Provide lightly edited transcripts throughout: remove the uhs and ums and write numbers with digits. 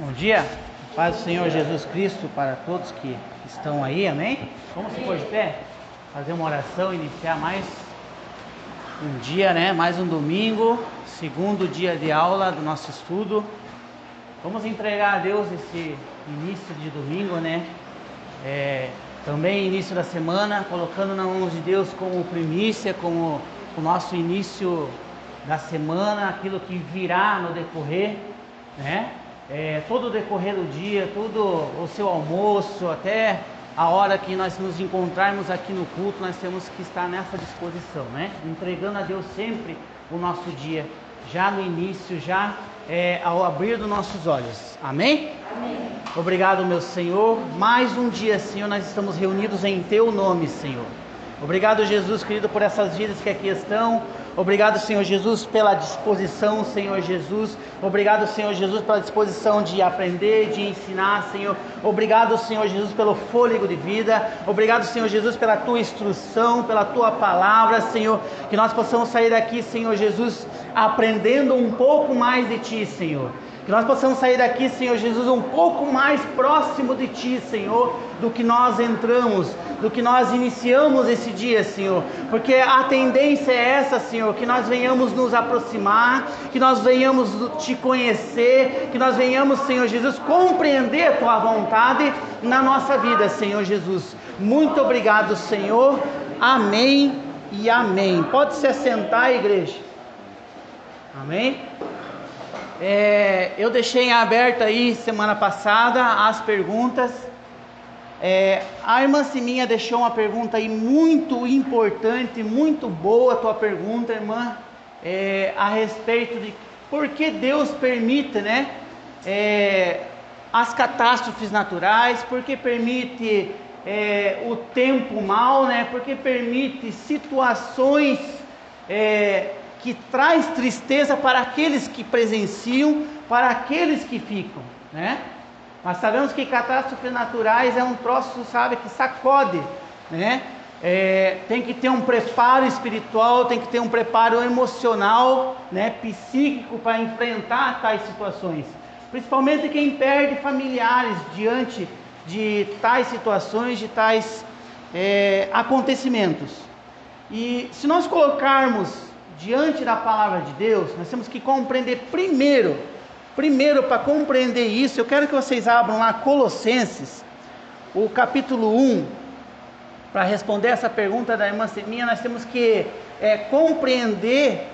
Bom dia, paz do Senhor Jesus Cristo para todos que estão aí, amém? Vamos se pôr de pé, fazer uma oração, iniciar mais um dia, né? Mais um domingo, segundo dia de aula do nosso estudo. Vamos entregar a Deus esse início de domingo, né? Também início da semana, colocando na mão de Deus como primícia, como o nosso início da semana, aquilo que virá no decorrer, né? Todo o decorrer do dia, todo o seu almoço, até a hora que nós nos encontrarmos aqui no culto, nós temos que estar nessa disposição, né? Entregando a Deus sempre o nosso dia, já no início, já ao abrir dos nossos olhos, amém? Amém. Obrigado, meu Senhor, mais um dia, Senhor, nós estamos reunidos em Teu nome, Senhor. Obrigado, Jesus querido, por essas vidas que aqui estão. Obrigado, Senhor Jesus, pela disposição, Senhor Jesus. Obrigado, Senhor Jesus, pela disposição de aprender, de ensinar, Senhor. Obrigado, Senhor Jesus, pelo fôlego de vida. Obrigado, Senhor Jesus, pela Tua instrução, pela Tua palavra, Senhor. Que nós possamos sair daqui, Senhor Jesus, aprendendo um pouco mais de Ti, Senhor. Que nós possamos sair daqui, Senhor Jesus, um pouco mais próximo de Ti, Senhor, do que nós entramos, do que nós iniciamos esse dia, Senhor. Porque a tendência é essa, Senhor, que nós venhamos nos aproximar, que nós venhamos Te conhecer, que nós venhamos, Senhor Jesus, compreender a Tua vontade na nossa vida, Senhor Jesus. Muito obrigado, Senhor. Amém e amém. Pode se assentar, igreja. Amém. Eu deixei em aberto aí semana passada as perguntas. A irmã Siminha deixou uma pergunta aí muito importante, muito boa a tua pergunta, irmã, a respeito de por que Deus permite, né, as catástrofes naturais, por que permite o tempo mau, né, por que permite situações que traz tristeza para aqueles que presenciam, para aqueles que ficam, né? Nós sabemos que catástrofes naturais é um troço, sabe, que sacode, né? Tem que ter um preparo espiritual, tem que ter um preparo emocional, né, psíquico para enfrentar tais situações. Principalmente quem perde familiares diante de tais situações, de tais acontecimentos. E se nós colocarmos diante da palavra de Deus, nós temos que compreender primeiro para compreender isso, eu quero que vocês abram lá Colossenses, o capítulo 1, para responder essa pergunta da irmã Seminha. Nós temos que compreender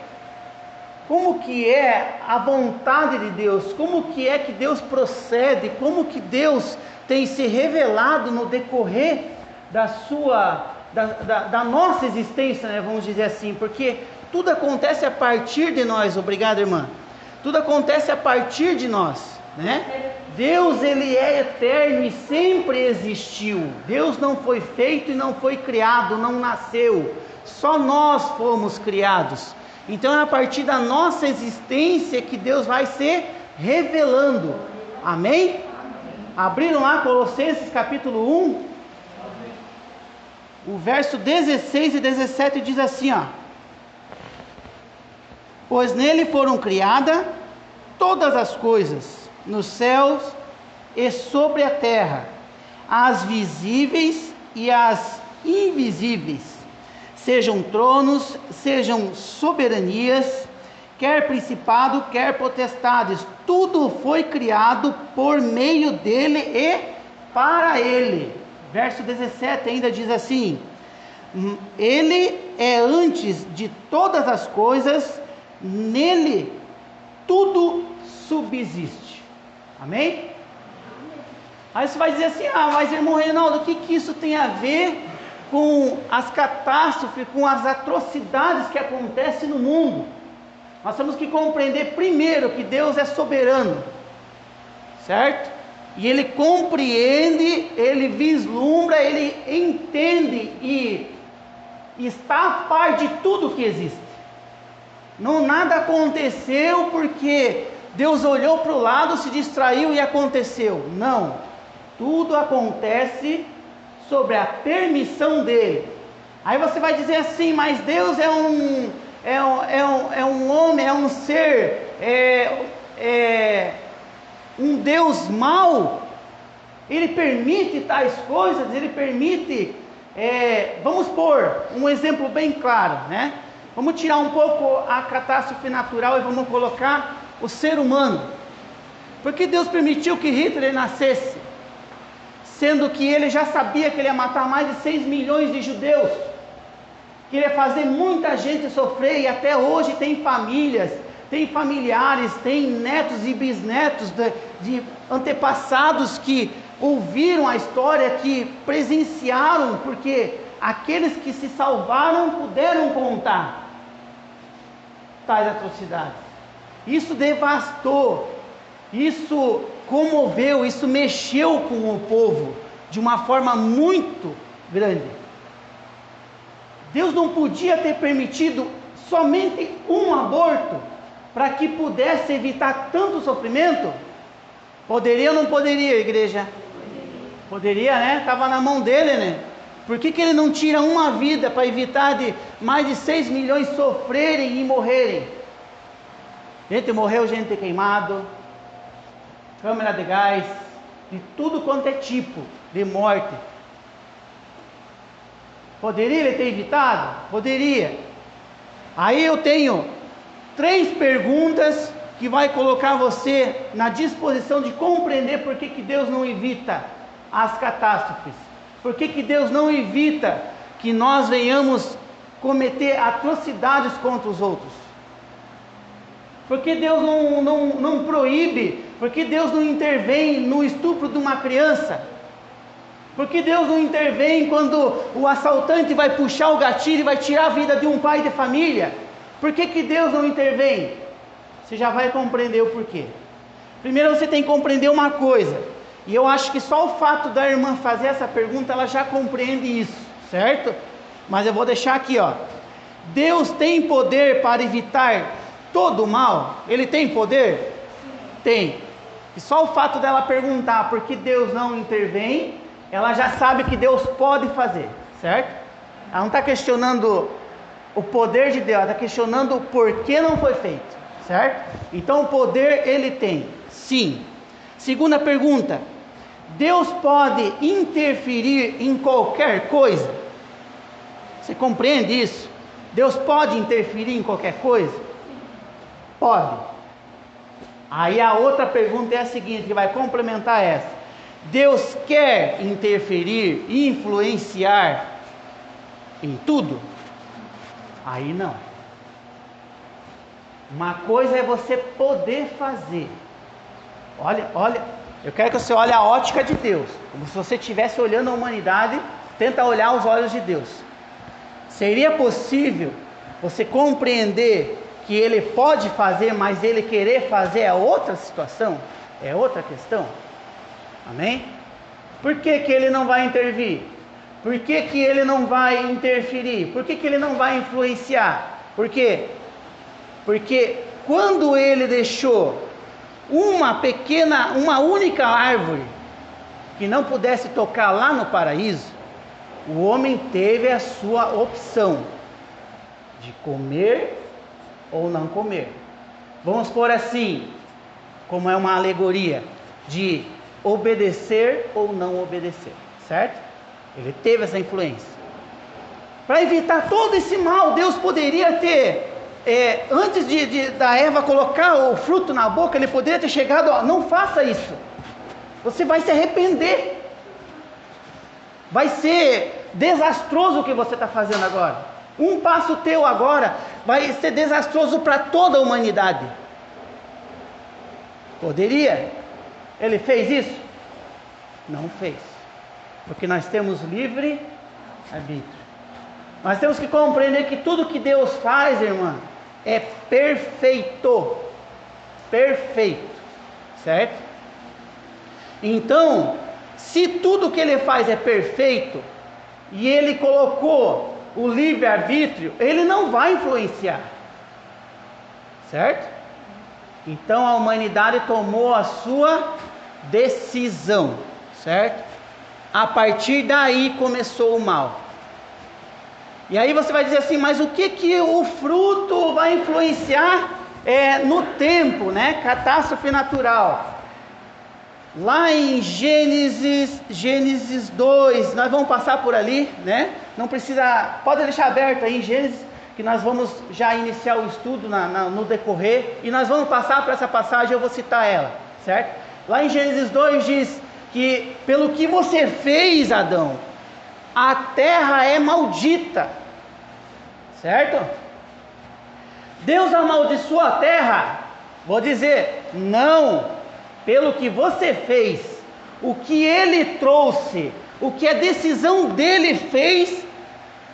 como que é a vontade de Deus, como que é que Deus procede, como que Deus tem se revelado no decorrer da nossa existência, né, vamos dizer assim, porque tudo acontece a partir de nós. Obrigado, irmã. Tudo acontece a partir de nós, né? Deus, Ele é eterno e sempre existiu. Deus não foi feito e não foi criado, não nasceu. Só nós fomos criados. Então é a partir da nossa existência que Deus vai se revelando. Amém? Abriram lá Colossenses capítulo 1? O verso 16 e 17 diz assim, ó: pois nele foram criadas todas as coisas, nos céus e sobre a terra, as visíveis e as invisíveis, sejam tronos, sejam soberanias, quer principado, quer potestades, tudo foi criado por meio dele e para ele. Verso 17 ainda diz assim: ele é antes de todas as coisas, nele tudo subsiste. Amém? Aí você vai dizer assim: mas irmão Reinaldo, o que isso tem a ver com as catástrofes, com as atrocidades que acontecem no mundo? Nós temos que compreender primeiro que Deus é soberano, certo? E Ele compreende, Ele vislumbra, Ele entende e está a par de tudo que existe. Não, nada aconteceu porque Deus olhou para o lado, se distraiu e aconteceu. Não, tudo acontece sobre a permissão dele. Aí você vai dizer assim: mas Deus é um homem, é um ser um Deus mau, Ele permite tais coisas, Ele permite, vamos pôr um exemplo bem claro, né? Vamos tirar um pouco a catástrofe natural e vamos colocar o ser humano. Por que Deus permitiu que Hitler nascesse? Sendo que ele já sabia que ele ia matar mais de 6 milhões de judeus, que ele ia fazer muita gente sofrer, e até hoje tem famílias, tem familiares, tem netos e bisnetos de antepassados que ouviram a história, que presenciaram, porque aqueles que se salvaram puderam contar tais atrocidades. Isso devastou, isso comoveu, isso mexeu com o povo de uma forma muito grande. Deus não podia ter permitido somente um aborto para que pudesse evitar tanto sofrimento? Poderia ou não poderia, igreja? Poderia, né? Estava na mão dele, né? Por que ele não tira uma vida para evitar de mais de 6 milhões sofrerem e morrerem? Gente morreu, gente queimado, câmara de gás, de tudo quanto é tipo de morte. Poderia ele ter evitado? Poderia. Aí eu tenho 3 perguntas que vai colocar você na disposição de compreender por que Deus não evita as catástrofes. Por que Deus não evita que nós venhamos cometer atrocidades contra os outros? Por que Deus não proíbe? Por que Deus não intervém no estupro de uma criança? Por que Deus não intervém quando o assaltante vai puxar o gatilho e vai tirar a vida de um pai de família? Por que Deus não intervém? Você já vai compreender o porquê. Primeiro você tem que compreender uma coisa, e eu acho que só o fato da irmã fazer essa pergunta, ela já compreende isso, certo? Mas eu vou deixar aqui, ó. Deus tem poder para evitar todo o mal? Ele tem poder? Tem. E só o fato dela perguntar por que Deus não intervém, ela já sabe que Deus pode fazer, certo? Ela não está questionando o poder de Deus, ela está questionando por que não foi feito, certo? Então o poder ele tem, sim. Segunda pergunta: Deus pode interferir em qualquer coisa? Você compreende isso? Deus pode interferir em qualquer coisa? Pode. Aí a outra pergunta é a seguinte, que vai complementar essa: Deus quer interferir, influenciar em tudo? Aí não. Uma coisa é você poder fazer. Olha, eu quero que você olhe a ótica de Deus, como se você estivesse olhando a humanidade, tenta olhar os olhos de Deus. Seria possível você compreender que Ele pode fazer, mas Ele querer fazer é outra situação? É outra questão? Amém? Por que Ele não vai intervir? Por que Ele não vai interferir? Por que Ele não vai influenciar? Por quê? Porque quando Ele deixou uma única árvore que não pudesse tocar lá no paraíso, o homem teve a sua opção de comer ou não comer. Vamos pôr assim, como é uma alegoria, de obedecer ou não obedecer, certo? Ele teve essa influência. Para evitar todo esse mal, Deus poderia ter, antes da Eva colocar o fruto na boca, Ele poderia ter chegado, ó, não faça isso, você vai se arrepender, vai ser desastroso o que você está fazendo agora, um passo teu agora vai ser desastroso para toda a humanidade. Poderia? Ele fez isso? Não fez, porque nós temos livre arbítrio. Nós temos que compreender que tudo que Deus faz, irmã, é perfeito, perfeito, certo? Então, se tudo que Ele faz é perfeito, e Ele colocou o livre-arbítrio, Ele não vai influenciar, certo? Então a humanidade tomou a sua decisão, certo? A partir daí começou o mal. E aí você vai dizer assim, mas o que o fruto vai influenciar no tempo, né? Catástrofe natural. Lá em Gênesis 2, nós vamos passar por ali, né? Não precisa, pode deixar aberto aí em Gênesis, que nós vamos já iniciar o estudo no decorrer, e nós vamos passar por essa passagem, eu vou citar ela, certo? Lá em Gênesis 2 diz que pelo que você fez, Adão, a terra é maldita, certo? Deus amaldiçoa a terra? Vou dizer, não. Pelo que você fez, o que ele trouxe, o que a decisão dele fez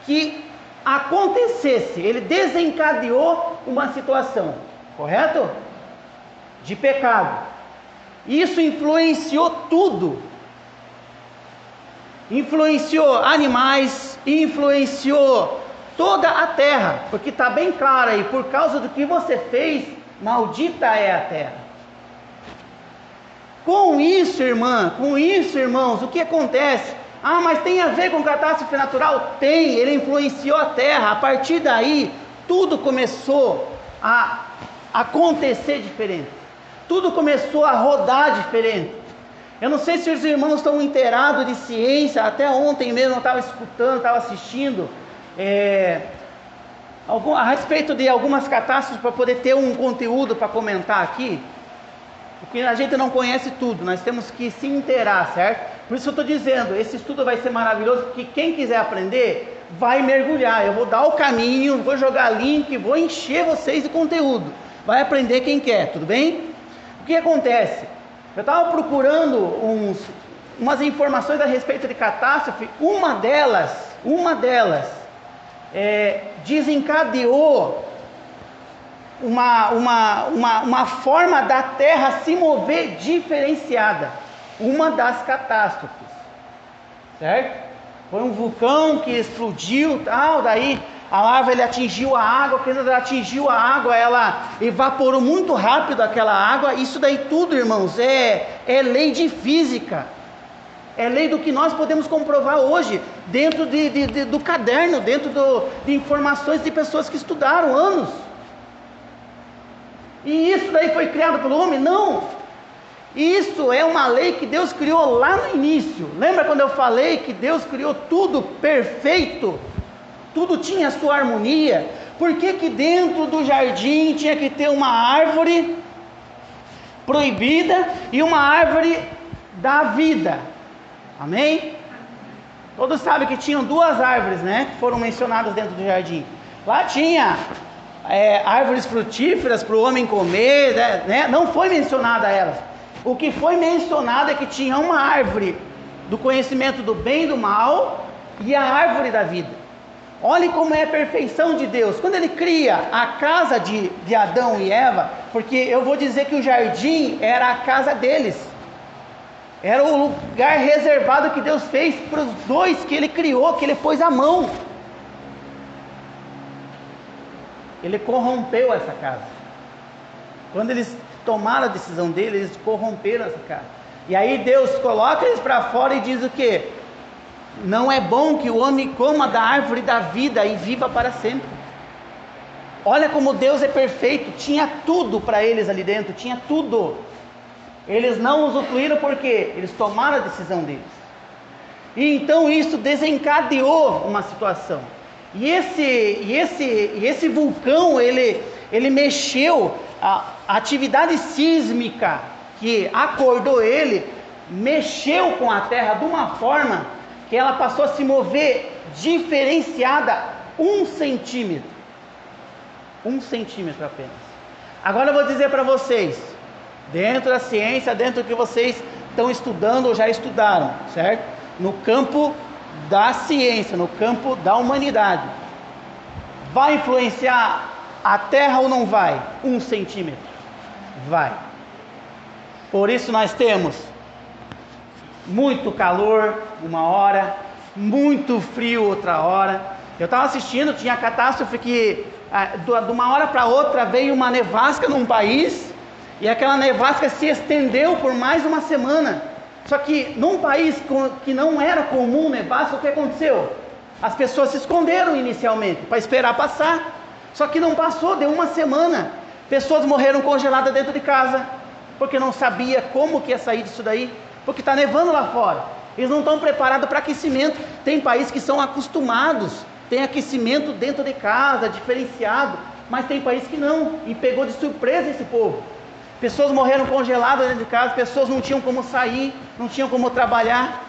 que acontecesse, ele desencadeou uma situação, correto? De pecado. Isso influenciou tudo. Influenciou animais, influenciou toda a terra, porque está bem claro aí, por causa do que você fez, maldita é a terra. Com isso, irmãos, o que acontece? Ah, mas tem a ver com catástrofe natural? Tem, ele influenciou a terra. A partir daí, tudo começou a acontecer diferente. Tudo começou a rodar diferente. Eu não sei se os irmãos estão inteirados de ciência. Até ontem mesmo eu estava escutando, estava assistindo a respeito de algumas catástrofes, para poder ter um conteúdo para comentar aqui. Porque a gente não conhece tudo, nós temos que se inteirar, certo? Por isso eu estou dizendo, esse estudo vai ser maravilhoso, porque quem quiser aprender, vai mergulhar. Eu vou dar o caminho, vou jogar link, vou encher vocês de conteúdo. Vai aprender quem quer, tudo bem? O que acontece? Eu estava procurando umas informações a respeito de catástrofe. Uma delas desencadeou uma forma da Terra se mover diferenciada. Uma das catástrofes, certo? Foi um vulcão que explodiu, tal, daí a lava ele atingiu a água. Quando ela atingiu a água, ela evaporou muito rápido aquela água. Isso daí tudo, irmãos, é lei de física. É lei do que nós podemos comprovar hoje, dentro do caderno, dentro de informações de pessoas que estudaram anos. E isso daí foi criado pelo homem? Não. Isso é uma lei que Deus criou lá no início. Lembra quando eu falei que Deus criou tudo perfeito? Tudo tinha a sua harmonia. Por que que dentro do jardim tinha que ter uma árvore proibida e uma árvore da vida? Amém? Todos sabem que tinham duas árvores, né? Que foram mencionadas dentro do jardim. Lá tinha árvores frutíferas para o homem comer, né? Não foi mencionada elas. O que foi mencionado é que tinha uma árvore do conhecimento do bem e do mal e a árvore da vida. Olhe como é a perfeição de Deus. Quando Ele cria a casa de Adão e Eva, porque eu vou dizer que o jardim era a casa deles. Era o lugar reservado que Deus fez para os dois que Ele criou, que Ele pôs a mão. Ele corrompeu essa casa. Quando eles tomaram a decisão dele, eles corromperam essa casa. E aí Deus coloca eles para fora e diz o quê? Não é bom que o homem coma da árvore da vida e viva para sempre. Olha como Deus é perfeito. Tinha tudo para eles ali dentro, tinha tudo. Eles não usufruíram porque eles tomaram a decisão deles. E então isso desencadeou uma situação. E esse vulcão, ele mexeu, a atividade sísmica que acordou ele, mexeu com a terra de uma forma que ela passou a se mover diferenciada 1 centímetro. 1 centímetro apenas. Agora eu vou dizer para vocês, dentro da ciência, dentro do que vocês estão estudando ou já estudaram, certo? No campo da ciência, no campo da humanidade, vai influenciar a Terra ou não vai? 1 centímetro. Vai. Por isso nós temos muito calor uma hora, muito frio outra hora. Eu estava assistindo, tinha catástrofe que de uma hora para outra veio uma nevasca num país, e aquela nevasca se estendeu por mais uma semana. Só que num país que não era comum nevasca, o que aconteceu? As pessoas se esconderam inicialmente para esperar passar. Só que não passou, deu uma semana. Pessoas morreram congeladas dentro de casa. porque não sabia como que ia sair disso daí, porque está nevando lá fora. Eles não estão preparados para aquecimento. Tem países que são acostumados, tem aquecimento dentro de casa, diferenciado, mas tem países que não, e pegou de surpresa esse povo. Pessoas morreram congeladas dentro de casa, pessoas não tinham como sair, não tinham como trabalhar.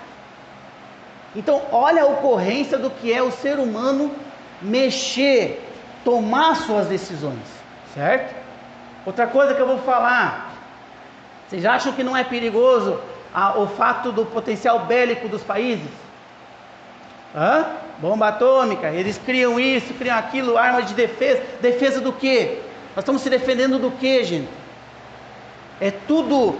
Então, olha a ocorrência do que é o ser humano mexer, tomar suas decisões, certo? Outra coisa que eu vou falar, vocês acham que não é perigoso o fato do potencial bélico dos países? Bomba atômica, eles criam isso, criam aquilo, armas de defesa. Defesa do quê? Nós estamos se defendendo do quê, gente? É tudo,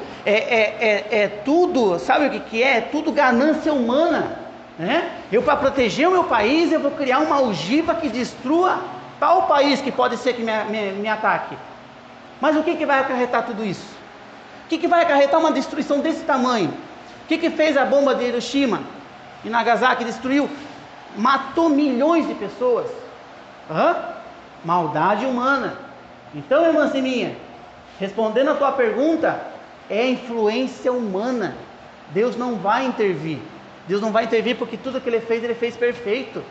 tudo, sabe o que é? É tudo ganância humana, né? Eu, para proteger o meu país, eu vou criar uma ogiva que destrua tal país que pode ser que me ataque. Mas o que vai acarretar tudo isso? O que vai acarretar uma destruição desse tamanho? O que fez a bomba de Hiroshima e Nagasaki? Destruiu, matou milhões de pessoas. Maldade humana. Então, irmã Sininha, respondendo a tua pergunta, é influência humana. Deus não vai intervir. Deus não vai intervir porque tudo que ele fez perfeito.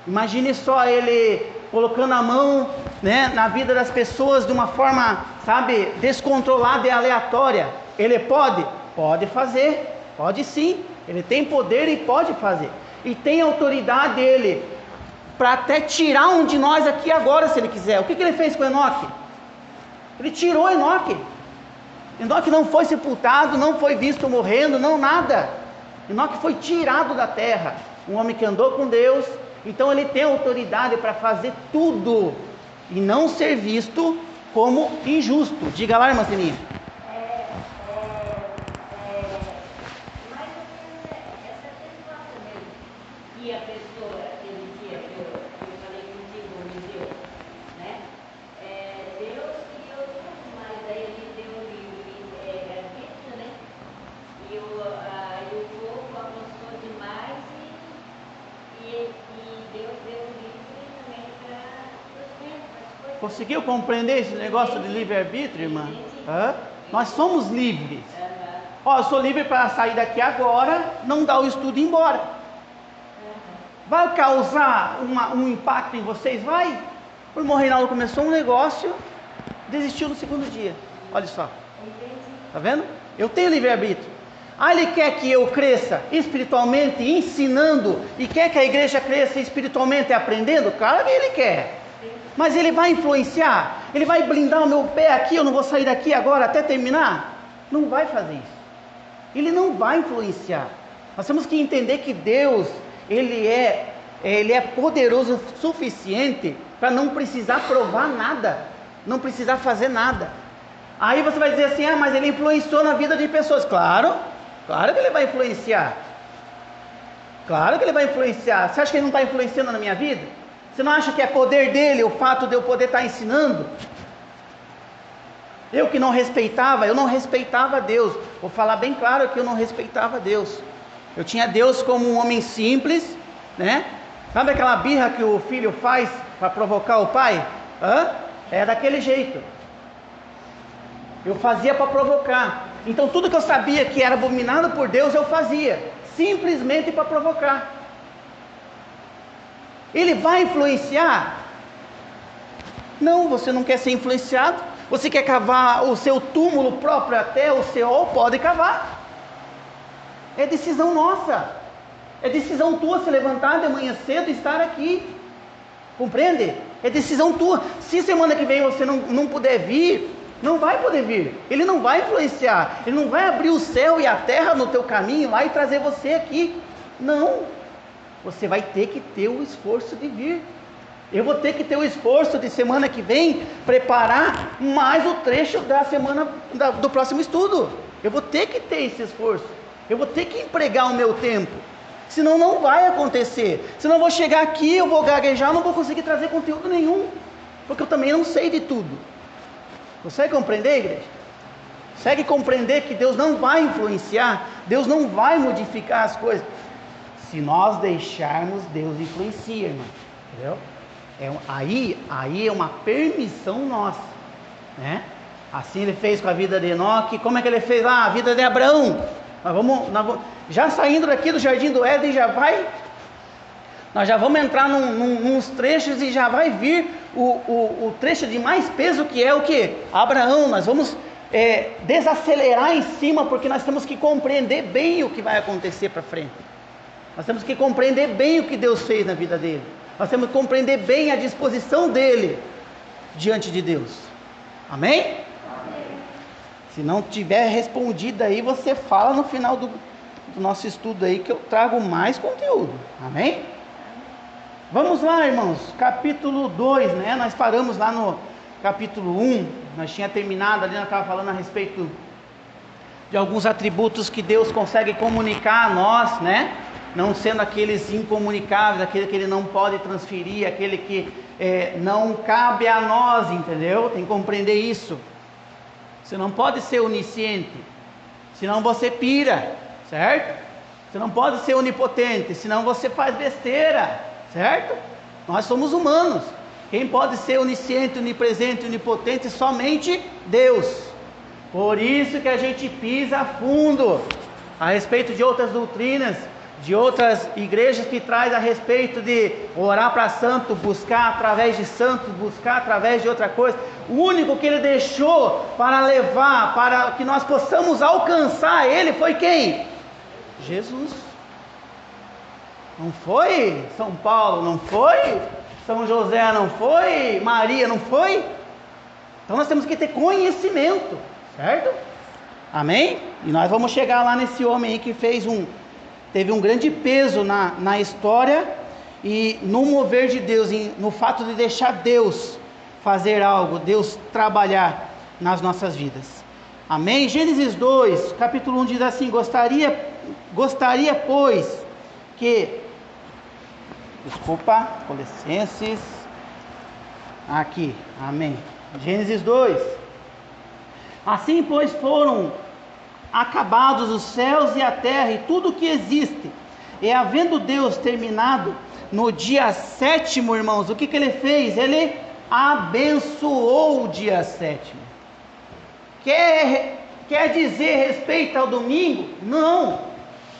Imagine só ele colocando a mão, né, na vida das pessoas de uma forma, sabe, descontrolada e aleatória. Ele pode? Pode fazer, pode sim. Ele tem poder e pode fazer. E tem autoridade ele para até tirar um de nós aqui agora, se ele quiser. O que ele fez com Enoque? Ele tirou Enoque. Enoque não foi sepultado, não foi visto morrendo, não nada. Enoque foi tirado da terra. Um homem que andou com Deus. Então ele tem autoridade para fazer tudo e não ser visto como injusto. Diga lá, irmã Sininha. Mas essa situação mesmo, que a pessoa, aquele dia que eu falei contigo no museu, né? Deus criou tudo, mas aí ele deu o livre-arbítrio, né? E o povo avançou demais e Deus deu o livre também para os filhos. Conseguiu compreender esse negócio de livre-arbítrio, irmã? Nós somos livres. Eu sou livre para sair daqui agora, não dar o estudo e ir embora. Vai causar um impacto em vocês? Vai. O irmão Reinaldo começou um negócio, desistiu no segundo dia. Olha só. Tá vendo? Eu tenho livre-arbítrio. Ele quer que eu cresça espiritualmente, ensinando, e quer que a igreja cresça espiritualmente, aprendendo? Claro que ele quer. Mas ele vai influenciar? Ele vai blindar o meu pé aqui, eu não vou sair daqui agora até terminar? Não vai fazer isso. Ele não vai influenciar. Nós temos que entender que Deus, Ele é poderoso o suficiente para não precisar provar nada, não precisar fazer nada. Aí você vai dizer assim, mas Ele influenciou na vida de pessoas. Claro que Ele vai influenciar. Claro que Ele vai influenciar. Você acha que Ele não está influenciando na minha vida? Você não acha que é poder dEle, o fato de eu poder estar ensinando? Eu que não respeitava, eu não respeitava Deus. Vou falar bem claro que eu não respeitava Deus. Eu tinha Deus como um homem simples, né? Sabe aquela birra que o filho faz para provocar o pai? É daquele jeito. Eu fazia para provocar. Então tudo que eu sabia que era abominado por Deus, eu fazia. Simplesmente para provocar. Ele vai influenciar? Não, você não quer ser influenciado. Você quer cavar o seu túmulo próprio até o Seol? Pode cavar. É decisão nossa. É decisão tua se levantar de manhã cedo e estar aqui. Compreende? É decisão tua. Se semana que vem você não puder vir, não vai poder vir. Ele não vai influenciar. Ele não vai abrir o céu e a terra no teu caminho lá e trazer você aqui. Não. Você vai ter que ter o esforço de vir. Eu vou ter que ter o esforço de semana que vem preparar mais o trecho da semana do próximo estudo. Eu vou ter que ter esse esforço. Eu vou ter que empregar o meu tempo. Senão não vai acontecer. Senão eu vou chegar aqui, eu vou gaguejar, não vou conseguir trazer conteúdo nenhum. Porque eu também não sei de tudo. Consegue compreender, igreja? Consegue compreender que Deus não vai influenciar? Deus não vai modificar as coisas. Se nós deixarmos, Deus influencia, irmão. Entendeu? Aí é uma permissão nossa, né? Assim ele fez com a vida de Enoque. Como é que ele fez lá a vida de Abraão? Já saindo daqui do Jardim do Éden, nós já vamos entrar nos trechos e já vai vir o trecho de mais peso, que é o que? Abraão. Nós vamos desacelerar em cima, porque nós temos que compreender bem o que vai acontecer para frente. Nós temos que compreender bem o que Deus fez na vida dele. Nós temos que compreender bem a disposição dele diante de Deus. Amém? Amém. Se não tiver respondido aí, você fala no final do nosso estudo aí, que eu trago mais conteúdo. Amém? Vamos lá, irmãos, capítulo 2, né? Nós paramos lá no capítulo 1, nós tinha terminado ali, nós estávamos falando a respeito de alguns atributos que Deus consegue comunicar a nós, né? Não sendo aqueles incomunicáveis, aquele que Ele não pode transferir, aquele que não cabe a nós, entendeu? Tem que compreender isso. Você não pode ser onisciente, senão você pira, certo? Você não pode ser onipotente, senão você faz besteira, certo? Nós somos humanos. Quem pode ser onisciente, onipresente, onipotente? Somente Deus. Por isso que a gente pisa fundo a respeito de outras doutrinas, de outras igrejas que traz a respeito de orar para santo, buscar através de santo, buscar através de outra coisa. O único que Ele deixou para levar, para que nós possamos alcançar Ele, foi quem? Jesus. Não foi São Paulo, não foi São José, não foi Maria, não foi? Então nós temos que ter conhecimento, certo? Amém? E nós vamos chegar lá nesse homem aí que teve um grande peso na história e no mover de Deus, no fato de deixar Deus fazer algo, Deus trabalhar nas nossas vidas. Amém? Gênesis 2, capítulo 1 diz assim: Gostaria, pois, que... Desculpa, Colossenses. Aqui, amém. Gênesis 2. Assim, pois, foram acabados os céus e a terra e tudo que existe. E havendo Deus terminado no dia 7º, irmãos, o que Ele fez? Ele abençoou o dia 7º. Quer dizer respeito ao domingo? Não.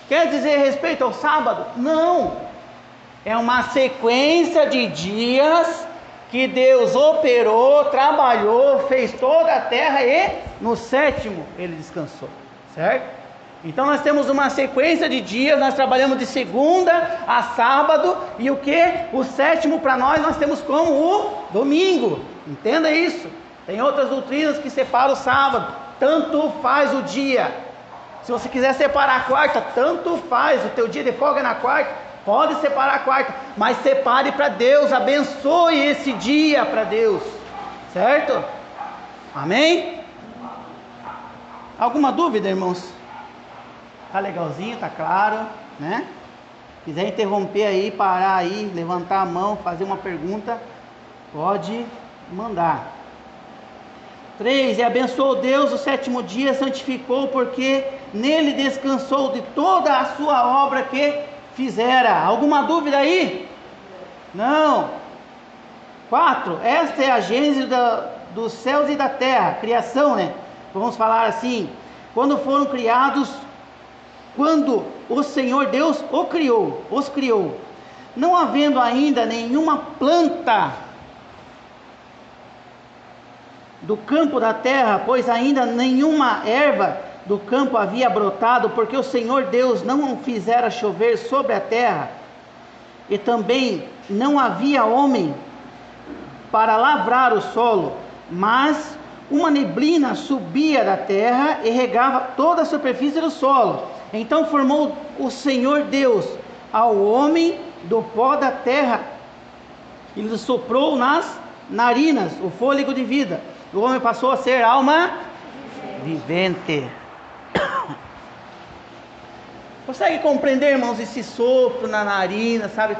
Quer dizer respeito ao sábado? Não. É uma sequência de dias que Deus operou, trabalhou, fez toda a terra e no 7º Ele descansou, certo? Então nós temos uma sequência de dias, nós trabalhamos de segunda a sábado, e o que? O 7º para nós temos como o domingo. Entenda isso. Tem outras doutrinas que separam o sábado, tanto faz o dia. Se você quiser separar a quarta, tanto faz, o teu dia de folga é na quarta, pode separar a quarta, mas separe para Deus, abençoe esse dia para Deus, certo? Amém? Alguma dúvida, irmãos? Tá legalzinho, tá claro, né? Quiser interromper aí, parar aí, levantar a mão, fazer uma pergunta, pode mandar. 3, e abençoou Deus o 7º dia, santificou, porque nele descansou de toda a sua obra que fizera. Alguma dúvida aí? Não. 4, esta é a gênese dos céus e da terra, criação, né? Vamos falar assim, quando foram criados, quando o Senhor Deus os criou, não havendo ainda nenhuma planta do campo da terra, pois ainda nenhuma erva do campo havia brotado, porque o Senhor Deus não fizera chover sobre a terra, e também não havia homem para lavrar o solo, mas uma neblina subia da terra e regava toda a superfície do solo. Então formou o Senhor Deus ao homem do pó da terra, e lhe soprou nas narinas o fôlego de vida. O homem passou a ser alma vivente. Consegue compreender, irmãos, esse sopro na narina, sabe?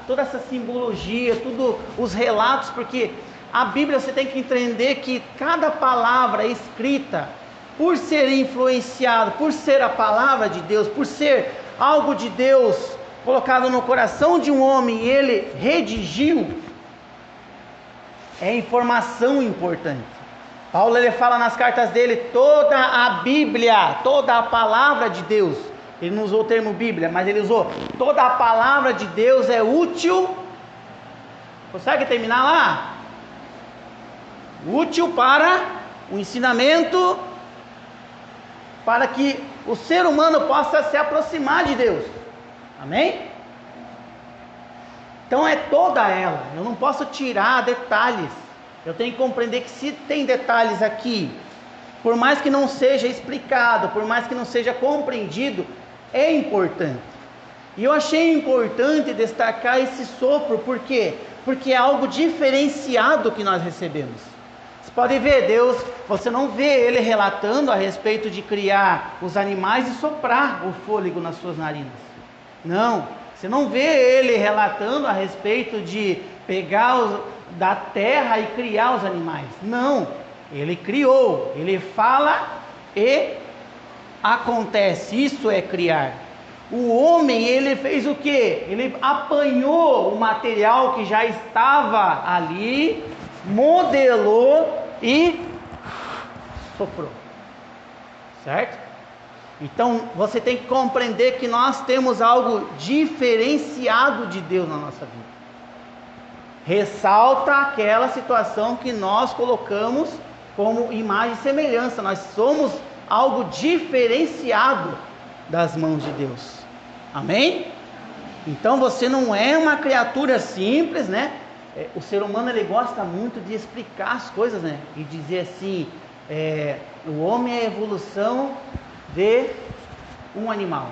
Toda essa simbologia, todos os relatos, porque a Bíblia, você tem que entender que cada palavra escrita, por ser influenciado, por ser a palavra de Deus, por ser algo de Deus colocado no coração de um homem, e ele redigiu, é informação importante. Paulo ele fala nas cartas dele, toda a Bíblia, toda a palavra de Deus, ele não usou o termo Bíblia, mas ele usou, toda a palavra de Deus é útil, consegue terminar lá? Útil para o ensinamento, para que o ser humano possa se aproximar de Deus, amém? Então é toda ela, eu não posso tirar detalhes, eu tenho que compreender que se tem detalhes aqui, por mais que não seja explicado, por mais que não seja compreendido, é importante. E eu achei importante destacar esse sopro, por quê? Porque é algo diferenciado que nós recebemos. Você pode ver, Deus, você não vê Ele relatando a respeito de criar os animais e soprar o fôlego nas suas narinas. Não, você não vê Ele relatando a respeito de pegar da terra e criar os animais. Não, Ele criou, Ele fala e acontece, isso é criar. O homem, ele fez o quê? Ele apanhou o material que já estava ali, modelou e soprou, certo? Então você tem que compreender que nós temos algo diferenciado de Deus na nossa vida. Ressalta aquela situação que nós colocamos como imagem e semelhança. Nós somos algo diferenciado das mãos de Deus. Amém? Então você não é uma criatura simples, né? O ser humano ele gosta muito de explicar as coisas, né? E dizer assim, o homem é a evolução de um animal,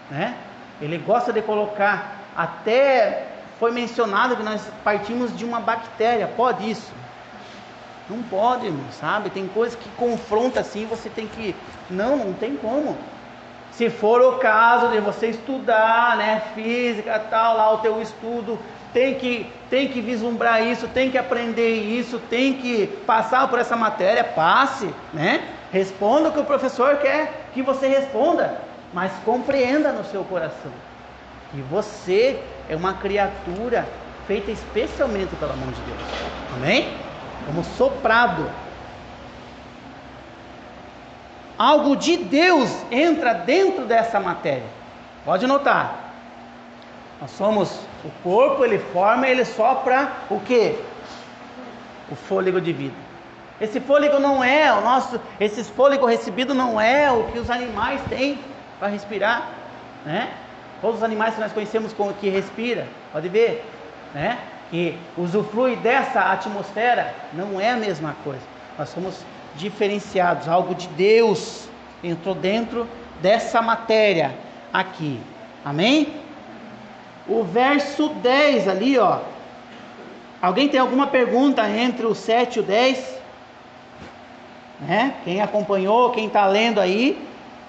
né? Ele gosta de colocar, até foi mencionado que nós partimos de uma bactéria. Pode isso? Não pode, irmão, sabe? Tem coisas que confronta assim, você tem que... Não tem como. Se for o caso de você estudar, né, física, tal, lá o teu estudo, tem que vislumbrar isso, tem que aprender isso, tem que passar por essa matéria, passe, né? Responda o que o professor quer que você responda, mas compreenda no seu coração que você é uma criatura feita especialmente pela mão de Deus. Amém? Como soprado. Algo de Deus entra dentro dessa matéria. Pode notar. Nós somos o corpo, ele forma, ele sopra o quê? O fôlego de vida. Esse fôlego não é o nosso, esse fôlego recebido não é o que os animais têm para respirar, né? Todos os animais que nós conhecemos como que respira, pode ver, né? Que usufrui dessa atmosfera, não é a mesma coisa. Nós somos diferenciados, algo de Deus entrou dentro dessa matéria aqui, amém? O verso 10 ali, ó. Alguém tem alguma pergunta entre o 7 e o 10? Né? Quem acompanhou, quem está lendo aí,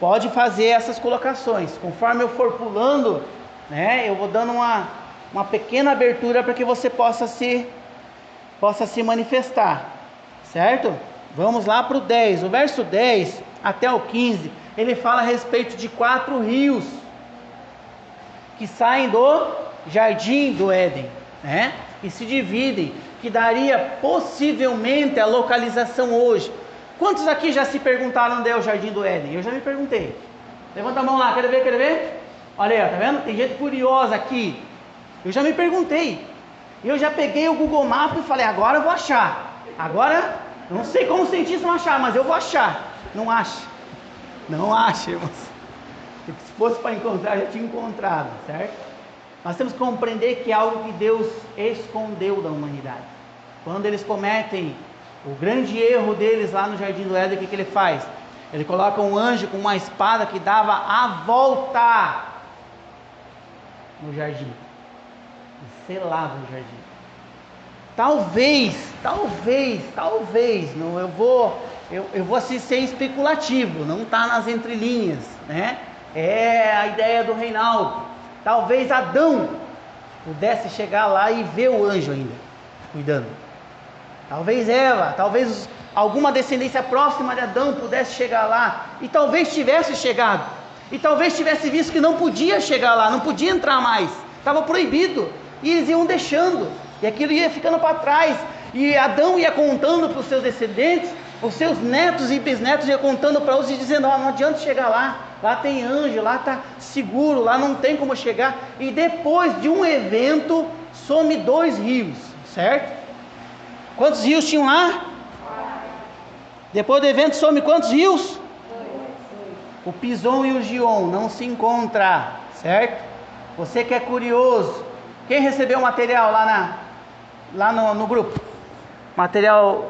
pode fazer essas colocações. Conforme eu for pulando, né, eu vou dando uma pequena abertura para que você possa se manifestar, certo? Vamos lá para o 10, o verso 10 até o 15, ele fala a respeito de 4 rios que saem do jardim do Éden, né? E se dividem, que daria possivelmente a localização hoje. Quantos aqui já se perguntaram onde é o jardim do Éden? Eu já me perguntei. Levanta a mão lá, quer ver? Olha aí, tá vendo? Tem gente curiosa aqui. Eu já me perguntei. Eu já peguei o Google Maps e falei, agora eu vou achar. Agora, não sei como os cientistas vão achar, mas eu vou achar. Não acha, irmãos. Se fosse para encontrar, já tinha encontrado, certo? Nós temos que compreender que é algo que Deus escondeu da humanidade. Quando eles cometem o grande erro deles lá no jardim do Éden, o que ele faz? Ele coloca um anjo com uma espada que dava a volta no jardim e selava o jardim. Talvez, não, eu vou assim, ser especulativo, não está nas entrelinhas, né? É a ideia do Reinaldo. Talvez Adão pudesse chegar lá e ver o anjo ainda cuidando. Talvez Eva, talvez alguma descendência próxima de Adão pudesse chegar lá, e talvez tivesse chegado, e talvez tivesse visto que não podia chegar lá, não podia entrar mais, estava proibido, e eles iam deixando, e aquilo ia ficando para trás, e Adão ia contando para os seus descendentes, Os seus netos e bisnetos iam contando para outros e dizendo: não adianta chegar lá, lá tem anjo, lá está seguro, lá não tem como chegar. E depois de um evento, some 2 rios, certo? Quantos rios tinham lá? Depois do evento, some quantos rios? O Pison e o Gion não se encontram, certo? Você que é curioso, quem recebeu o material lá no grupo? Material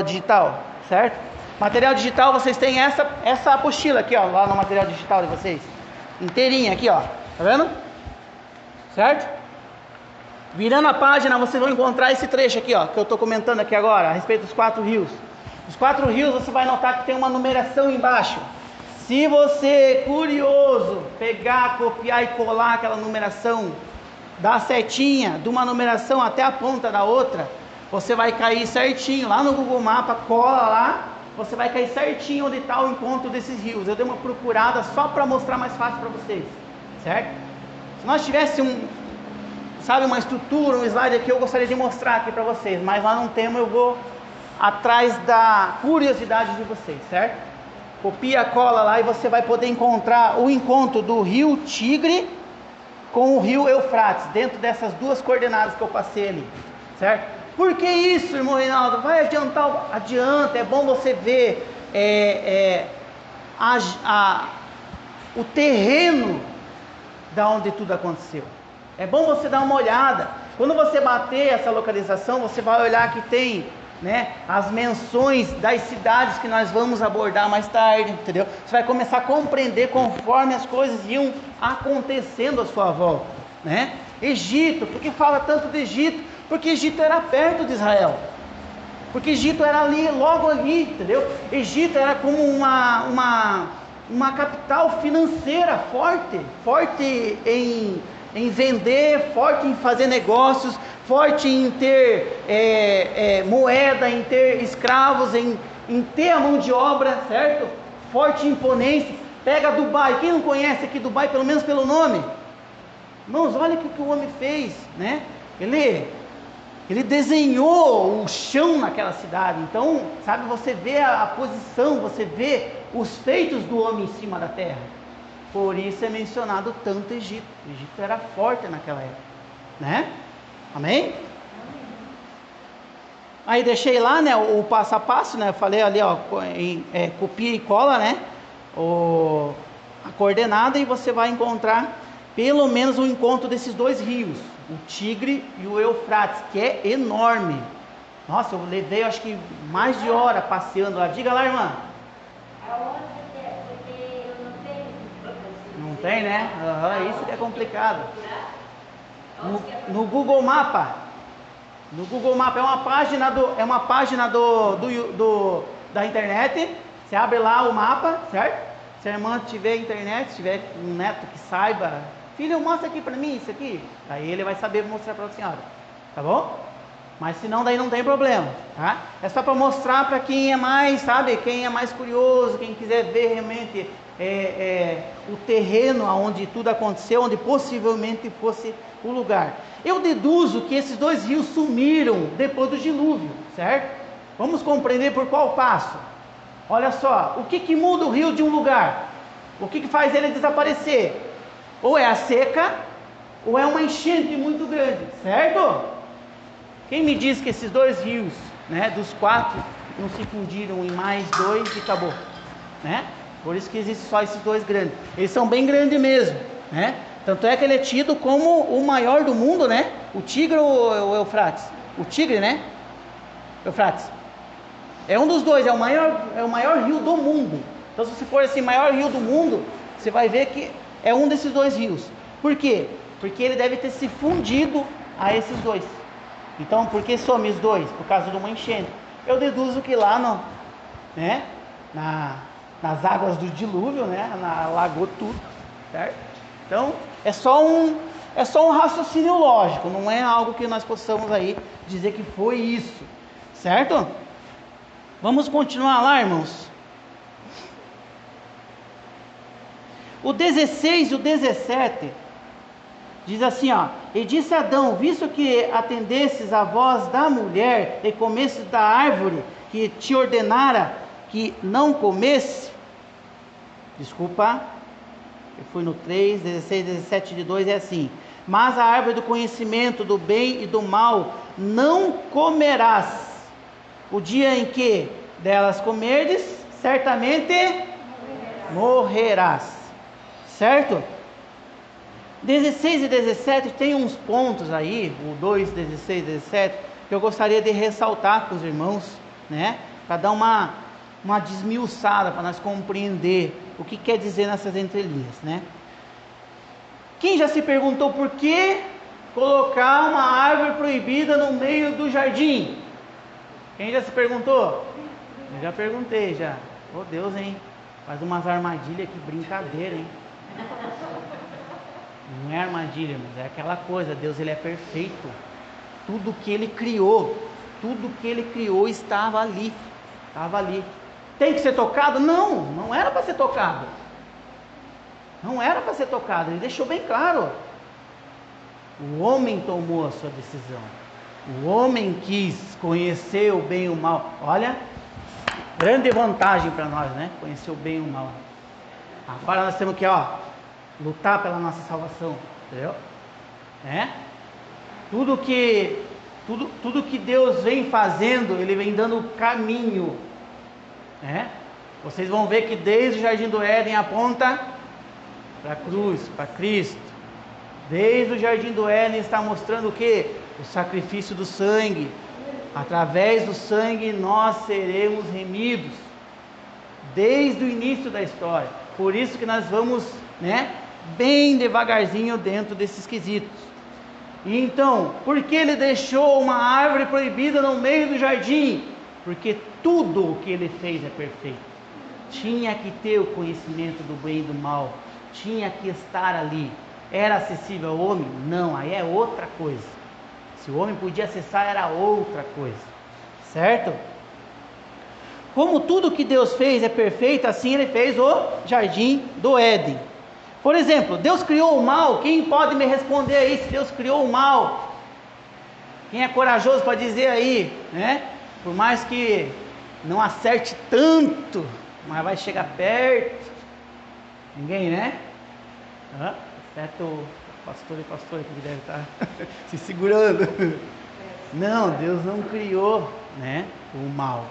digital, certo? Material digital, vocês têm essa apostila aqui, ó, lá no material digital de vocês, inteirinha aqui, ó, tá vendo? Certo? Virando a página, vocês vão encontrar esse trecho aqui, ó, que eu estou comentando aqui agora, a respeito dos 4 rios. Os 4 rios, você vai notar que tem uma numeração embaixo. Se você, curioso, pegar, copiar e colar aquela numeração, dar certinha, de uma numeração até a ponta da outra, você vai cair certinho, lá no Google Maps, cola lá, você vai cair certinho onde está o encontro desses rios. Eu dei uma procurada só para mostrar mais fácil para vocês, certo? Se nós tivéssemos uma estrutura, um slide aqui, eu gostaria de mostrar aqui para vocês, mas lá não temos, eu vou atrás da curiosidade de vocês, certo? Copia, cola lá e você vai poder encontrar o encontro do rio Tigre com o rio Eufrates, dentro dessas 2 coordenadas que eu passei ali, certo? Por que isso, irmão Reinaldo? Vai adiantar? Adianta, é bom você ver o terreno da onde tudo aconteceu. É bom você dar uma olhada. Quando você bater essa localização, você vai olhar que tem, né, as menções das cidades que nós vamos abordar mais tarde, entendeu? Você vai começar a compreender conforme as coisas iam acontecendo à sua volta, né? Egito, por que fala tanto de Egito? Porque Egito era perto de Israel, porque Egito era ali, logo ali, entendeu? Egito era como uma capital financeira forte em vender, forte em fazer negócios, forte em ter moeda, em ter escravos, em ter a mão de obra, certo? Forte em imponência. Pega Dubai, quem não conhece aqui Dubai, pelo menos pelo nome? Irmãos, olha o que o homem fez, né? Ele desenhou o chão naquela cidade. Então, sabe, você vê a posição, você vê os feitos do homem em cima da terra. Por isso é mencionado tanto Egito. O Egito era forte naquela época, né? Amém? Aí deixei lá, né, o passo a passo, né? Eu falei ali, ó, copia e cola, né? A coordenada, e você vai encontrar pelo menos o encontro desses 2 rios, o Tigre e o Eufrates, que é enorme. Nossa, eu levei, acho que mais de hora passeando lá. Diga lá, irmã. Não tem, né? Isso que é complicado. No Google Maps. No Google Maps é uma página da internet. Você abre lá o mapa, certo? Se a irmã tiver internet, se tiver um neto que saiba, filho, mostra aqui para mim isso aqui. Aí ele vai saber mostrar para a senhora, tá bom? Mas se não, daí não tem problema, tá? É só para mostrar para quem é mais, sabe? Quem é mais curioso, quem quiser ver realmente o terreno onde tudo aconteceu, onde possivelmente fosse o lugar. Eu deduzo que esses 2 rios sumiram depois do dilúvio, certo? Vamos compreender por qual passo. Olha só, o que muda o rio de um lugar? O que faz ele desaparecer? Ou é a seca, ou é uma enchente muito grande, certo? Quem me diz que esses 2 rios, né, dos 4, não se fundiram em mais 2 e acabou, né? Por isso que existe só esses 2 grandes. Eles são bem grandes mesmo, né? Tanto é que ele é tido como o maior do mundo, né? O Tigre ou o Eufrates? O Tigre, né? Eufrates. É um dos 2, é o maior rio do mundo. Então, se você for esse maior rio do mundo, você vai ver que é um desses 2 rios. Por quê? Porque ele deve ter se fundido a esses 2. Então, por que some os 2? Por causa de uma enchente. Eu deduzo que lá nas águas do dilúvio, né, alagou tudo, certo? Então, é só um raciocínio lógico, não é algo que nós possamos aí dizer que foi isso, certo? Vamos continuar lá, irmãos. O 16 e o 17 Diz assim, ó: e disse Adão: visto que atendesses à voz da mulher e comesses da árvore que te ordenara que não comesse. Desculpa, eu fui no 3, 16, 17 de 2, é assim: mas a árvore do conhecimento do bem e do mal não comerás. O dia em que delas comerdes, certamente morrerás. Certo? 16 e 17 tem uns pontos aí, o 2, 16 e 17, que eu gostaria de ressaltar com os irmãos, né? Para dar uma desmiuçada, para nós compreender o que quer dizer nessas entrelinhas, né? Quem já se perguntou por que colocar uma árvore proibida no meio do jardim? Quem já se perguntou? Eu já perguntei, já. Oh Deus, hein? Faz umas armadilhas, que brincadeira, hein? Não é armadilha, mas é aquela coisa. Deus, ele é perfeito. Tudo que ele criou estava ali. Estava ali. Tem que ser tocado? Não, não era para ser tocado. Não era para ser tocado. Ele deixou bem claro. O homem tomou a sua decisão. O homem quis conhecer o bem e o mal. Olha, grande vantagem para nós, né? Conhecer o bem e o mal. Agora nós temos que, lutar pela nossa salvação, entendeu? Tudo que Deus vem fazendo, Ele vem dando caminho, Vocês vão ver que desde o Jardim do Éden aponta para a cruz, para Cristo. Desde o Jardim do Éden está mostrando o que? O sacrifício do sangue. Através do sangue nós seremos remidos. Desde o início da história. Por isso que nós vamos, bem devagarzinho dentro desses quesitos. E então, por que ele deixou uma árvore proibida no meio do jardim? Porque tudo o que ele fez é perfeito. Tinha que ter o conhecimento do bem e do mal. Tinha que estar ali. Era acessível ao homem? Não, aí é outra coisa. Se o homem podia acessar, era outra coisa. Certo? Como tudo que Deus fez é perfeito, assim ele fez o Jardim do Éden. Por exemplo, Deus criou o mal. Quem pode me responder aí se Deus criou o mal? Quem é corajoso para dizer aí, Por mais que não acerte tanto, mas vai chegar perto. Ninguém, né? Exceto o pastor e pastora que deve estar se segurando. Não, Deus não criou, o mal.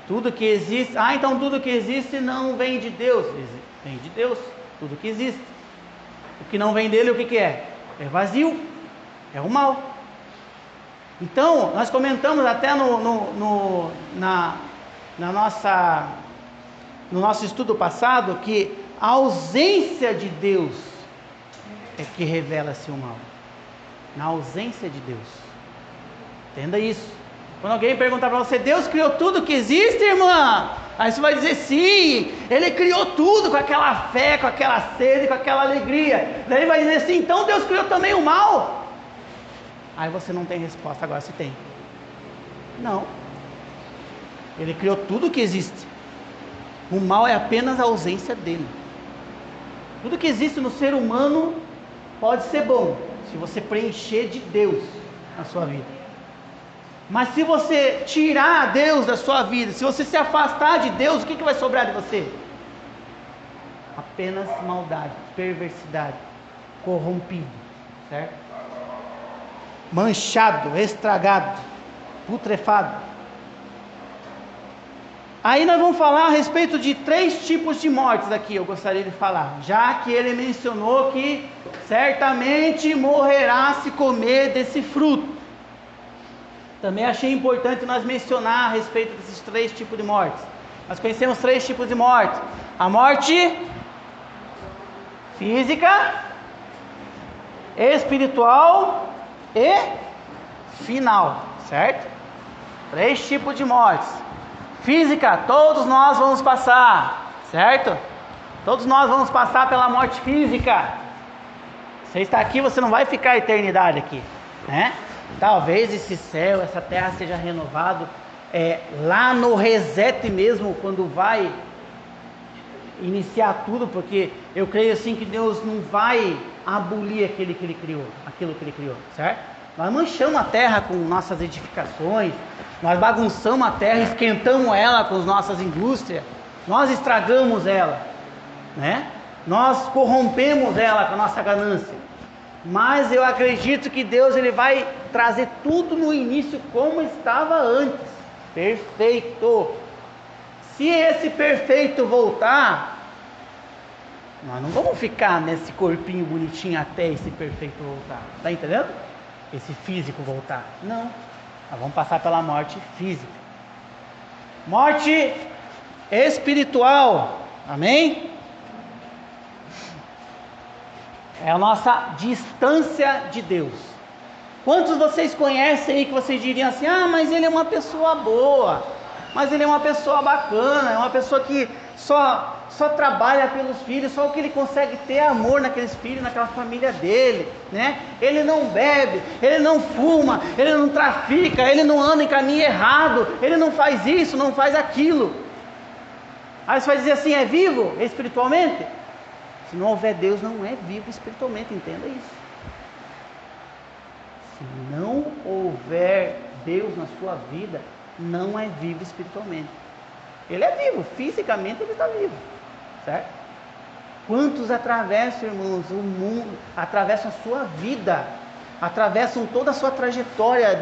Tudo que existe, então tudo que existe não vem de Deus. Vem de Deus, tudo que existe. O que não vem dele, o que é? É vazio, é o mal. Então, nós comentamos até no nosso estudo passado que a ausência de Deus é que revela-se o mal. Na ausência de Deus. Entenda isso. Quando alguém perguntar para você: Deus criou tudo que existe, irmã? Aí você vai dizer: sim, Ele criou tudo, com aquela fé, com aquela sede, com aquela alegria. Daí ele vai dizer assim: então Deus criou também o mal? Aí você não tem resposta. Agora se tem. Não. Ele criou tudo que existe. O mal é apenas a ausência dele. Tudo que existe no ser humano pode ser bom, se você preencher de Deus na sua vida. Mas se você tirar Deus da sua vida, se você se afastar de Deus, o que vai sobrar de você? Apenas maldade, perversidade, corrompido, certo? Manchado, estragado, putrefado. Aí nós vamos falar a respeito de 3 tipos de mortes aqui, eu gostaria de falar. Já que ele mencionou que certamente morrerá se comer desse fruto. Também achei importante nós mencionar a respeito desses 3 tipos de mortes. Nós conhecemos 3 tipos de mortes. A morte física, espiritual e final, certo? 3 tipos de mortes. Física, todos nós vamos passar, certo? Todos nós vamos passar pela morte física. Você está aqui, você não vai ficar a eternidade aqui, Talvez esse céu, essa terra seja renovado lá no reset mesmo, quando vai iniciar tudo, porque eu creio assim que Deus não vai abolir aquilo que ele criou, certo? Nós manchamos a terra com nossas edificações, nós bagunçamos a terra, esquentamos ela com as nossas indústrias, nós estragamos ela, né? Nós corrompemos ela com a nossa ganância. Mas eu acredito que Deus ele vai trazer tudo no início como estava antes, perfeito. Se esse perfeito voltar, nós não vamos ficar nesse corpinho bonitinho até esse perfeito voltar, tá entendendo? Esse físico voltar, não, nós vamos passar pela morte física, morte espiritual, amém? É a nossa distância de Deus. Quantos vocês conhecem aí que vocês diriam assim, ah, mas ele é uma pessoa boa, mas ele é uma pessoa bacana, é uma pessoa que só trabalha pelos filhos, só o que ele consegue ter é amor naqueles filhos, naquela família dele, né? Ele não bebe, ele não fuma, ele não trafica, ele não anda em caminho errado, ele não faz isso, não faz aquilo. Aí você vai dizer assim, é vivo espiritualmente? Se não houver Deus, não é vivo espiritualmente, entenda isso. Se não houver Deus na sua vida, não é vivo espiritualmente. Ele é vivo, fisicamente ele está vivo, certo? Quantos atravessam, irmãos, o mundo, atravessam a sua vida, atravessam toda a sua trajetória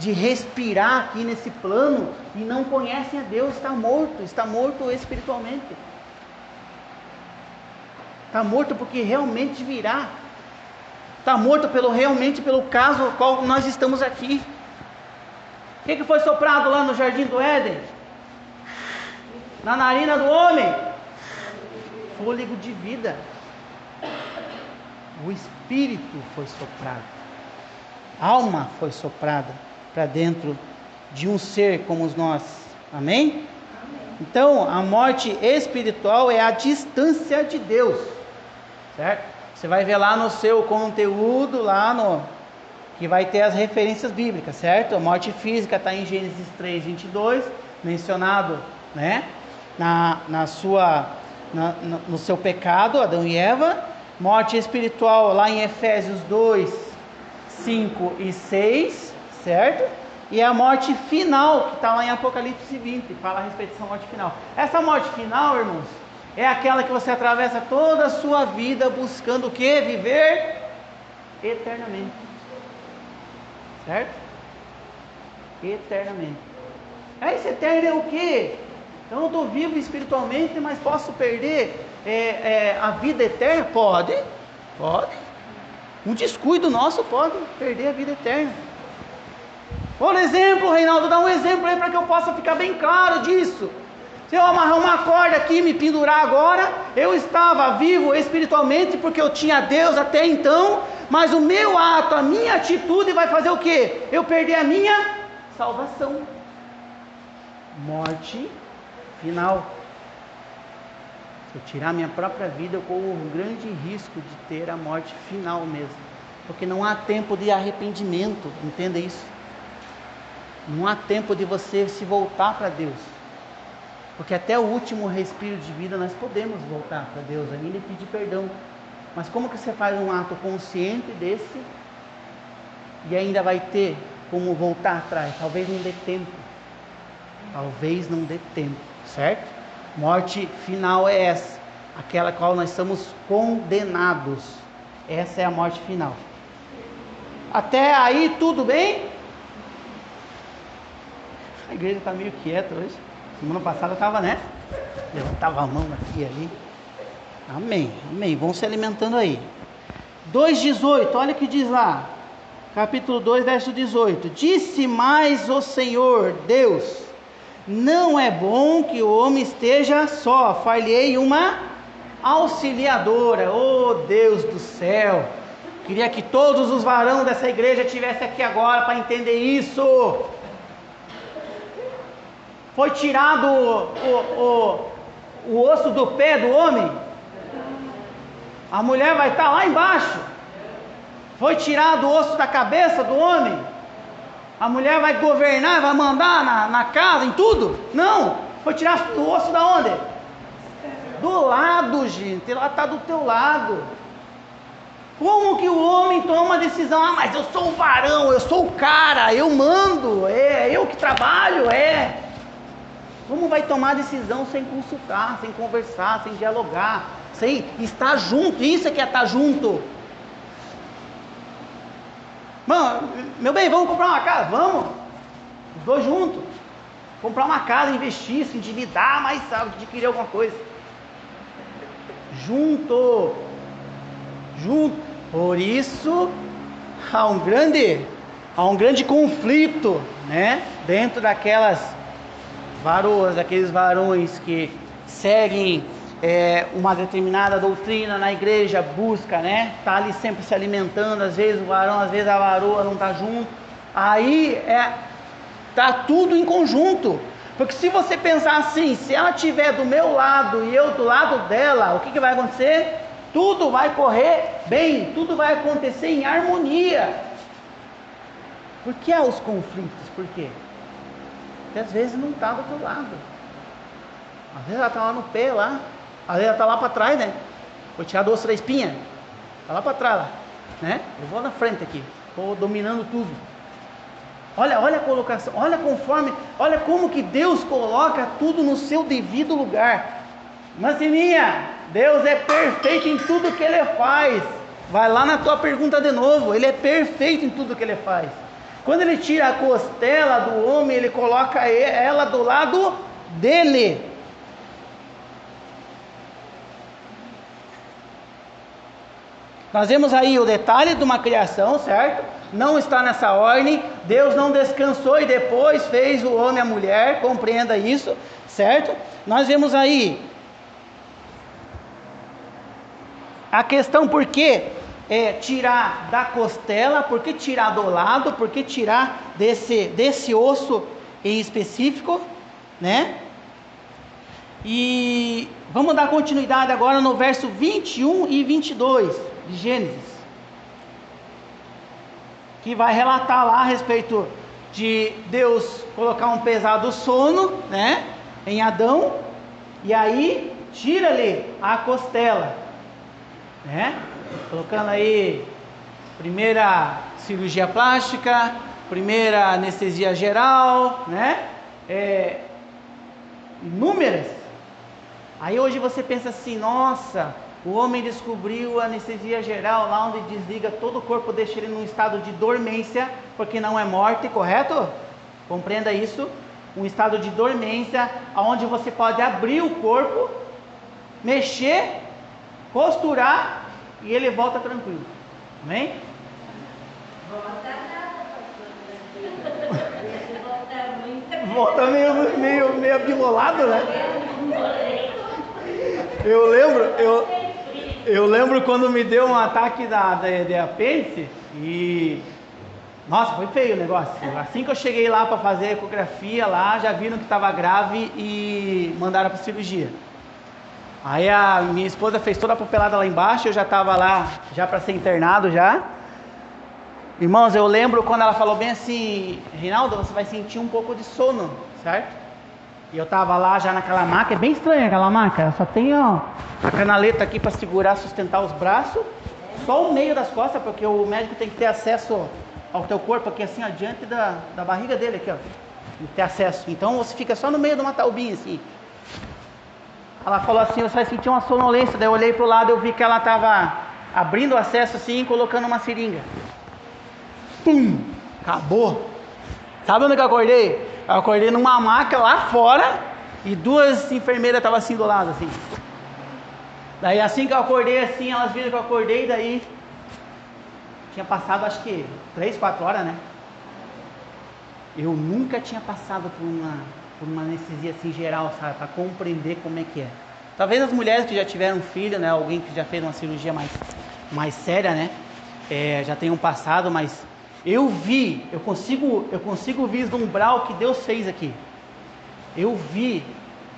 de respirar aqui nesse plano e não conhecem a Deus, está morto espiritualmente. Está morto porque realmente virá. Está morto realmente pelo caso ao qual nós estamos aqui. O que foi soprado lá no jardim do Éden? Na narina do homem? Fôlego de vida. O Espírito foi soprado. A alma foi soprada para dentro de um ser como nós. Amém? Então, a morte espiritual é a distância de Deus. Certo? Você vai ver lá no seu conteúdo, que vai ter as referências bíblicas, certo? A morte física está em Gênesis 3:22, mencionado, né? No seu pecado, Adão e Eva. Morte espiritual lá em Efésios 2:5-6, certo? E a morte final, que está lá em Apocalipse 20, fala a respeito dessa morte final. Essa morte final, irmãos, é aquela que você atravessa toda a sua vida buscando o quê? Viver eternamente. Certo? Eternamente. Esse eterno é o quê? Então eu estou vivo espiritualmente, mas posso perder a vida eterna? Pode. Um descuido nosso pode perder a vida eterna. Por exemplo, Reinaldo, dá um exemplo aí para que eu possa ficar bem claro disso. Se eu amarrar uma corda aqui e me pendurar agora, eu estava vivo espiritualmente porque eu tinha Deus até então, mas o meu ato, a minha atitude vai fazer o quê? Eu perder a minha salvação. Morte final. Se eu tirar minha própria vida, eu corro um grande risco de ter a morte final mesmo, porque não há tempo de arrependimento, entenda isso? Não há tempo de você se voltar para Deus. Porque até o último respiro de vida nós podemos voltar para Deus ainda e pedir perdão. Mas como que você faz um ato consciente desse e ainda vai ter como voltar atrás? Talvez não dê tempo. Certo? Morte final é essa. Aquela qual nós somos condenados. Essa é a morte final. Até aí tudo bem? A igreja está meio quieta hoje. Semana passada estava, né? Levantava a mão aqui e ali. Amém. Vão se alimentando aí. 2,18, olha o que diz lá. Capítulo 2, verso 18. Disse mais o Senhor Deus: não é bom que o homem esteja só. Far-lhe-ei uma auxiliadora. Oh Deus do céu. Queria que todos os varões dessa igreja estivessem aqui agora para entender isso. Foi tirado o osso do pé do homem? A mulher vai estar lá embaixo. Foi tirado o osso da cabeça do homem? A mulher vai governar, vai mandar na casa, em tudo? Não. Foi tirar o osso da onde? Do lado, gente. Ela está do teu lado. Como que o homem toma a decisão? Ah, mas eu sou o varão, eu sou o cara, eu mando, é eu que trabalho, é. Como vai tomar a decisão sem consultar, sem conversar, sem dialogar, sem estar junto? Isso é que é estar junto. Mano, meu bem, vamos comprar uma casa? Vamos. Os dois juntos. Comprar uma casa, investir, se endividar, mas sabe, adquirir alguma coisa. Junto. Por isso há um grande conflito, né? Dentro daquelas varoas, aqueles varões que seguem uma determinada doutrina na igreja, busca, né? Tá ali sempre se alimentando, às vezes o varão, às vezes a varoa não tá junto. Aí tá tudo em conjunto. Porque se você pensar assim, se ela estiver do meu lado e eu do lado dela, o que vai acontecer? Tudo vai correr bem, tudo vai acontecer em harmonia. Por que há os conflitos? Por quê? Porque às vezes não está do teu lado. Às vezes ela está lá no pé, lá. Às vezes ela está lá para trás, né? Vou tirar doce da espinha. Está lá para trás, lá. Né? Eu vou na frente aqui. Estou dominando tudo. Olha a colocação. Olha como que Deus coloca tudo no seu devido lugar. Mancininha, Deus é perfeito em tudo que Ele faz. Vai lá na tua pergunta de novo. Ele é perfeito em tudo que Ele faz. Quando Ele tira a costela do homem, Ele coloca ela do lado dele. Nós vemos aí o detalhe de uma criação, certo? Não está nessa ordem. Deus não descansou e depois fez o homem e a mulher. Compreenda isso, certo? Nós vemos aí a questão por que tirar da costela, por que tirar do lado, por que tirar desse osso em específico, né? E vamos dar continuidade agora no verso 21 e 22 de Gênesis, que vai relatar lá a respeito de Deus colocar um pesado sono, né, em Adão, e aí tira-lhe a costela, né? Colocando aí primeira cirurgia plástica, primeira anestesia geral, né? Inúmeras. Aí hoje você pensa assim, nossa, o homem descobriu a anestesia geral lá onde desliga todo o corpo, deixa ele num estado de dormência, porque não é morte, correto? Compreenda isso, um estado de dormência, onde você pode abrir o corpo, mexer, costurar e ele volta tranquilo. Amém? Volta meio abilolado, né? Eu lembro quando me deu um ataque de apêndice e nossa, foi feio o negócio. Assim que eu cheguei lá para fazer a ecografia lá, já viram que estava grave e mandaram para cirurgia. Aí a minha esposa fez toda a papelada lá embaixo, eu já estava lá já para ser internado já. Irmãos, eu lembro quando ela falou bem assim, Reinaldo, você vai sentir um pouco de sono, certo? E eu estava lá já naquela maca, é bem estranha aquela maca, só tem a canaleta aqui para segurar, sustentar os braços, só o meio das costas, porque o médico tem que ter acesso ao teu corpo aqui assim, ó, diante da barriga dele aqui, ó, tem que ter acesso. Então você fica só no meio de uma taubinha assim. Ela falou assim, você vai sentir uma sonolência. Daí eu olhei pro lado, eu vi que ela estava abrindo o acesso assim e colocando uma seringa. Pum! Acabou. Sabe onde que eu acordei? Eu acordei numa maca lá fora e duas enfermeiras estavam assim do lado assim. Daí assim que eu acordei assim, elas viram que eu acordei, daí tinha passado acho que 3, 4 horas, né? Eu nunca tinha passado por uma anestesia assim geral, sabe? Para compreender como é que é. Talvez as mulheres que já tiveram filho, né? Alguém que já fez uma cirurgia mais séria, né? Já tenham passado, mas eu consigo vislumbrar o que Deus fez aqui. Eu vi,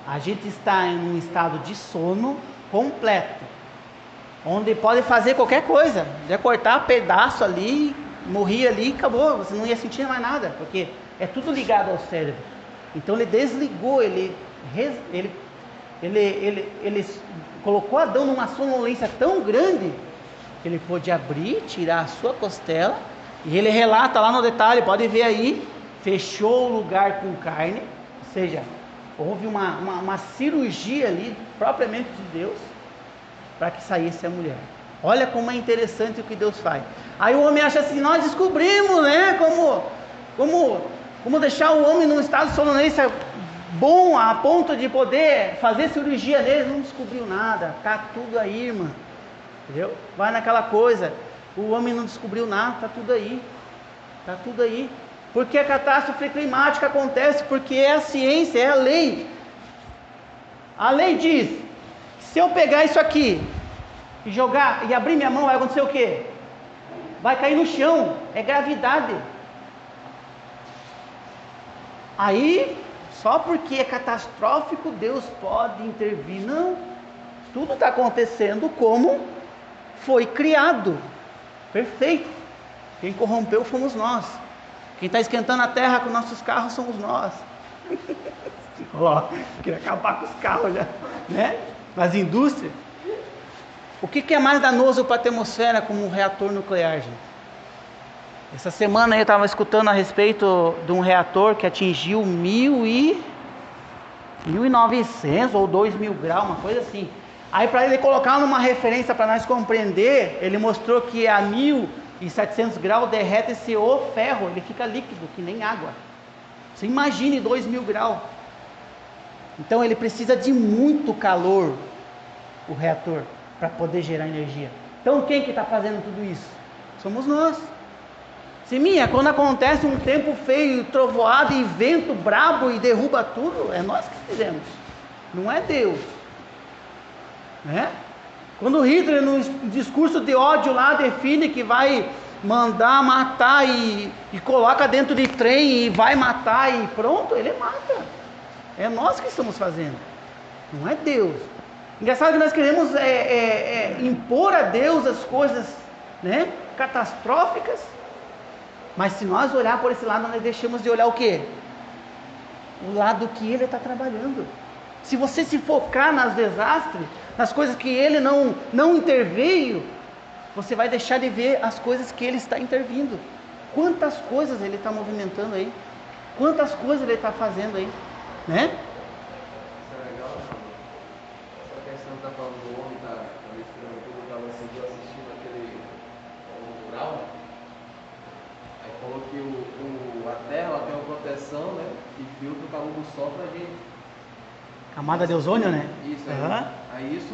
a gente está em um estado de sono completo, onde pode fazer qualquer coisa, de cortar pedaço ali, morrer ali, acabou, você não ia sentir mais nada, porque é tudo ligado ao cérebro. Então ele desligou, ele colocou Adão numa sonolência tão grande que ele pôde abrir, tirar a sua costela, e ele relata lá no detalhe, pode ver aí, fechou o lugar com carne, ou seja, houve uma cirurgia ali, propriamente de Deus, para que saísse a mulher. Olha como é interessante o que Deus faz. Aí o homem acha assim, nós descobrimos, né, como deixar o homem num estado de sonolência bom, a ponto de poder fazer cirurgia nele. Não descobriu nada, tá tudo aí, irmã, entendeu? Vai naquela coisa, o homem não descobriu nada, tá tudo aí, porque a catástrofe climática acontece, porque é a ciência, é a lei diz, se eu pegar isso aqui, e jogar, e abrir minha mão, vai acontecer o quê? Vai cair no chão, é gravidade. Aí, só porque é catastrófico, Deus pode intervir. Não, tudo está acontecendo como foi criado, perfeito. Quem corrompeu fomos nós. Quem está esquentando a terra com nossos carros somos nós. Ó, queria acabar com os carros já, né? Nas indústrias. O que é mais danoso para a atmosfera como um reator nuclear, gente? Essa semana eu estava escutando a respeito de um reator que atingiu 1.900 ou 2.000 graus, uma coisa assim. Aí, para ele colocar numa referência para nós compreender, ele mostrou que a 1.700 graus derrete-se o ferro, ele fica líquido, que nem água. Você imagine 2.000 graus. Então ele precisa de muito calor, o reator, para poder gerar energia. Então quem que está fazendo tudo isso? Somos nós. Siminha, quando acontece um tempo feio, trovoada e vento brabo e derruba tudo, é nós que fizemos, não é Deus, né? Quando Hitler, no discurso de ódio lá, define que vai mandar matar e coloca dentro de trem e vai matar e pronto, ele mata. É nós que estamos fazendo, não é Deus. Engraçado que nós queremos impor a Deus as coisas, né, catastróficas, mas se nós olhar por esse lado, nós deixamos de olhar o quê? O lado que Ele está trabalhando. Se você se focar nas desastres, nas coisas que Ele não interveio, você vai deixar de ver as coisas que Ele está intervindo. Quantas coisas Ele está movimentando aí, quantas coisas Ele está fazendo aí, né? Está falando do homem, está misturando tudo, estava assistindo aquele rural, aí falou que a terra ela tem uma proteção, né, que filtra o calor do sol para a gente. Camada de ozônio, né? Isso, aí isso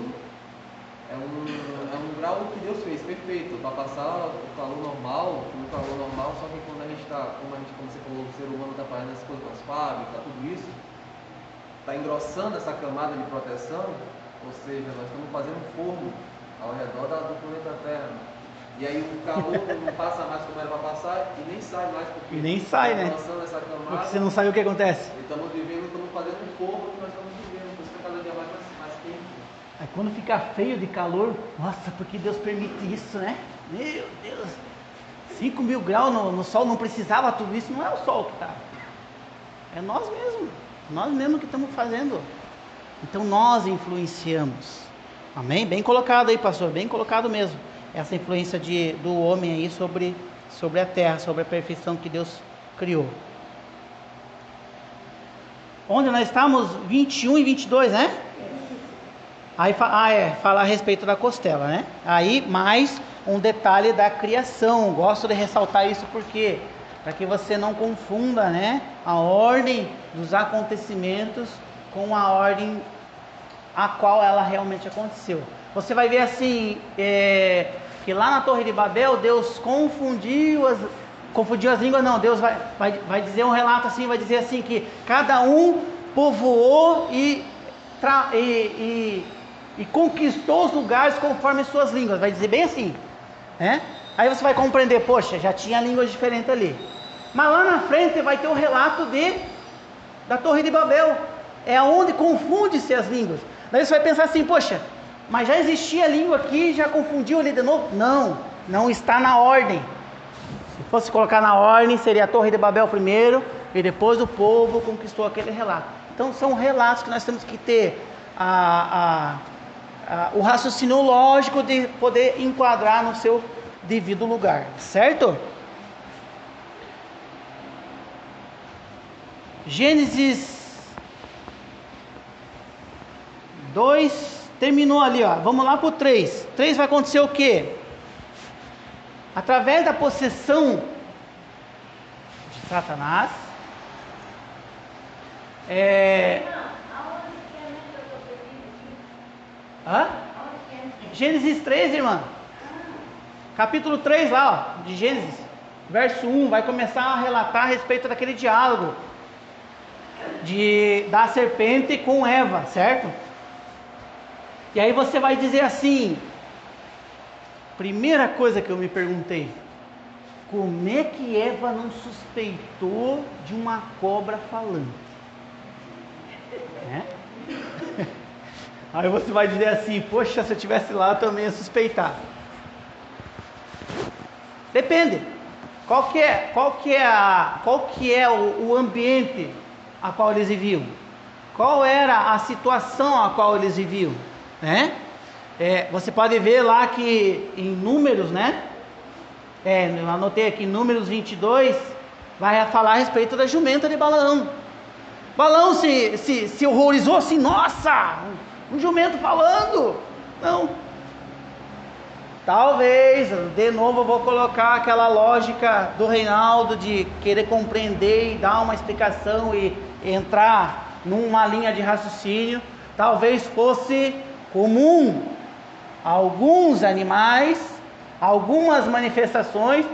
é um grau que Deus fez, perfeito, para passar o calor normal, só que quando a gente está, como você falou, o ser humano está fazendo as coisas nas fábricas, tudo isso, está engrossando essa camada de proteção. Ou seja, nós estamos fazendo um forno ao redor do planeta Terra. E aí o calor não passa mais como era para passar e nem sai mais. Porque nem sai, né? Essa camada, porque você não sabe o que acontece. Estamos fazendo um forno que nós estamos vivendo, por isso que cada dia mais quente. Aí quando fica feio de calor, nossa, porque Deus permite isso, né? Meu Deus, 5.000 graus no sol, não precisava tudo isso, não é o sol que está. É nós mesmos que estamos fazendo. Então nós influenciamos, amém? Bem colocado aí, pastor, bem colocado mesmo. Essa influência do homem aí sobre a terra, sobre a perfeição que Deus criou. Onde nós estamos? 21 e 22, né? Aí fala a respeito da costela, né? Aí mais um detalhe da criação. Gosto de ressaltar isso porque para que você não confunda, né, a ordem dos acontecimentos com a ordem a qual ela realmente aconteceu. Você vai ver assim, que lá na Torre de Babel, Deus confundiu as línguas, não, Deus vai dizer um relato assim, vai dizer assim, que cada um povoou e conquistou os lugares conforme suas línguas, vai dizer bem assim, né? Aí você vai compreender, poxa, já tinha línguas diferentes ali. Mas lá na frente vai ter o relato da Torre de Babel, é onde confunde-se as línguas. Daí você vai pensar assim, poxa, mas já existia língua aqui, já confundiu ali de novo? Não está na ordem. Se fosse colocar na ordem, seria a Torre de Babel primeiro, e depois o povo conquistou aquele relato. Então são relatos que nós temos que ter o raciocínio lógico de poder enquadrar no seu devido lugar, certo? Gênesis 2, terminou ali, ó. Vamos lá para o 3. 3 vai acontecer o quê? Através da possessão de Satanás, Gênesis 3, irmã. Capítulo 3 lá, ó, de Gênesis, verso 1, vai começar a relatar a respeito daquele diálogo da serpente com Eva, certo? E aí você vai dizer assim, primeira coisa que eu me perguntei, como é que Eva não suspeitou de uma cobra falante? Aí você vai dizer assim, poxa, se eu estivesse lá eu também ia suspeitar. Depende. Qual que é o ambiente a qual eles viviam? Qual era a situação a qual eles viviam? Você pode ver lá que em Números, eu anotei aqui, Números 22, vai falar a respeito da jumenta de Balaão. Balaão se horrorizou assim, nossa, um jumento falando. Não. Talvez, de novo eu vou colocar aquela lógica do Reinaldo de querer compreender e dar uma explicação e entrar numa linha de raciocínio. Talvez fosse comum alguns animais, algumas manifestações.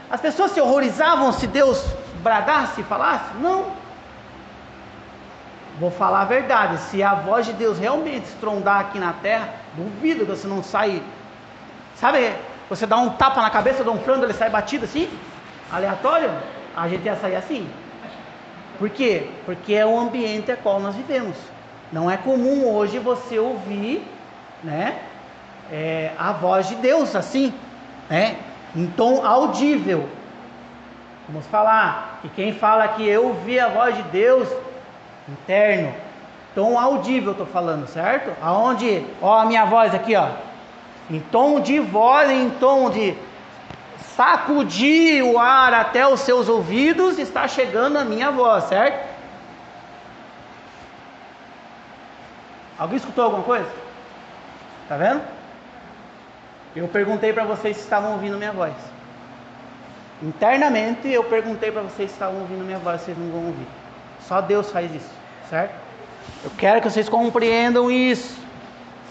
As pessoas se horrorizavam se Deus bradasse e falasse? Não. Vou falar a verdade, se a voz de Deus realmente estrondar aqui na terra, duvido que você não sai. Sabe, você dá um tapa na cabeça de um frango, ele sai batido assim, aleatório, a gente ia sair assim. Por quê? Porque é o ambiente a qual nós vivemos. Não é comum hoje você ouvir, a voz de Deus assim, em tom audível. Vamos falar que quem fala que eu ouvi a voz de Deus, interno, tom audível, estou falando, certo? Aonde, ó, a minha voz aqui, ó. Em tom de voz, em tom de sacudir o ar até os seus ouvidos, está chegando a minha voz, certo? Alguém escutou alguma coisa? Tá vendo? Eu perguntei para vocês se estavam ouvindo minha voz. Internamente eu perguntei para vocês se estavam ouvindo minha voz, vocês não vão ouvir. Só Deus faz isso, certo? Eu quero que vocês compreendam isso,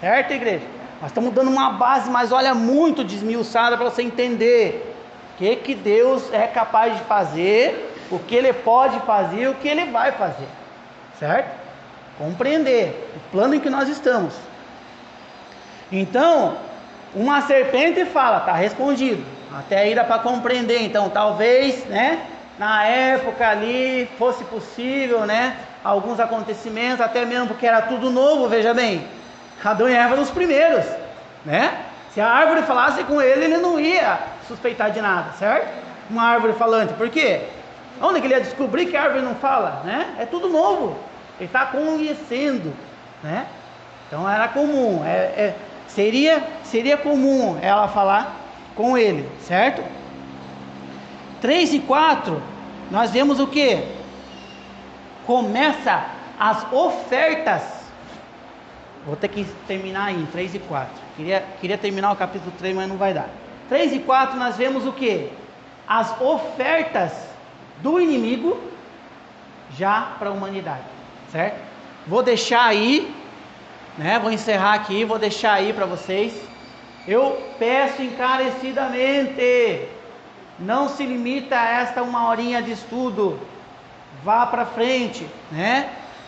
certo, igreja? Nós estamos dando uma base, mas olha, muito desmiuçada para você entender o que Deus é capaz de fazer, o que Ele pode fazer e o que Ele vai fazer, certo? Compreender o plano em que nós estamos. Então, uma serpente fala, está respondido. Até aí dá para compreender. Então, talvez, na época ali fosse possível, alguns acontecimentos, até mesmo porque era tudo novo, veja bem. Adão e Eva eram os primeiros, Se a árvore falasse com ele, ele não ia suspeitar de nada, certo? Uma árvore falante, por quê? Onde que ele ia descobrir que a árvore não fala, É tudo novo, ele está conhecendo, Então era comum, seria comum ela falar com ele, certo? 3 e 4, nós vemos o que? Começa as ofertas. Vou ter que terminar aí em 3 e 4. Queria terminar o capítulo 3, mas não vai dar. 3 e 4 nós vemos o que? As ofertas do inimigo já para a humanidade, certo? Vou deixar aí, vou encerrar aqui, vou deixar aí para vocês. Eu peço encarecidamente, não se limita a esta 1 horinha de estudo, vá para frente,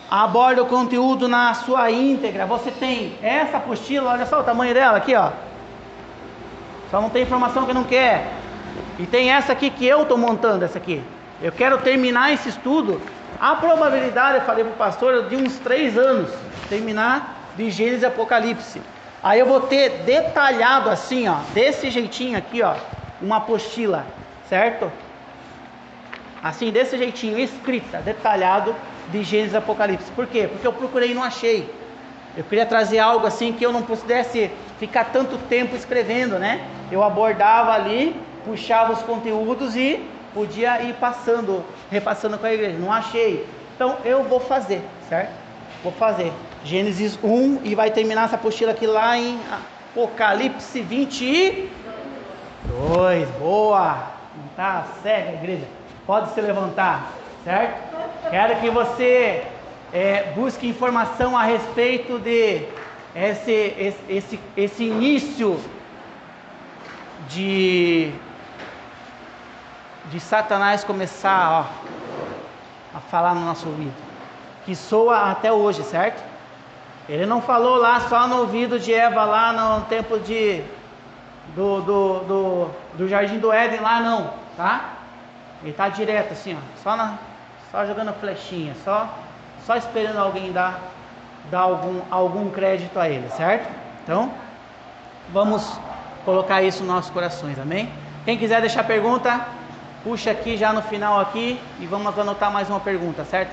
aborda o conteúdo na sua íntegra. Você tem essa apostila, olha só o tamanho dela aqui, ó. Só não tem informação que não quer. E tem essa aqui que eu estou montando, essa aqui. Eu quero terminar esse estudo. A probabilidade, eu falei para o pastor, de uns 3 anos, terminar de Gênesis e Apocalipse. Aí eu vou ter detalhado assim, ó, desse jeitinho aqui, ó, uma apostila, certo? Assim, desse jeitinho, escrita, detalhado, de Gênesis e Apocalipse. Por quê? Porque eu procurei e não achei. Eu queria trazer algo assim que eu não pudesse ficar tanto tempo escrevendo, né? Eu abordava ali, puxava os conteúdos e podia ir passando, repassando com a igreja. Não achei. Então eu vou fazer, certo? Vou fazer. Gênesis 1 e vai terminar essa apostila aqui lá em Apocalipse 22. Boa! Não tá cega, igreja? Pode se levantar, certo? Quero que você busque informação a respeito de esse início de Satanás começar a falar no nosso ouvido, que soa até hoje, certo? Ele não falou lá só no ouvido de Eva lá no tempo do Jardim do Éden lá não, tá? Ele tá direto assim, ó, só jogando flechinha, só esperando alguém dar algum crédito a ele, certo? Então, vamos colocar isso nos nossos corações, amém? Quem quiser deixar pergunta, puxa aqui já no final aqui e vamos anotar mais uma pergunta, certo?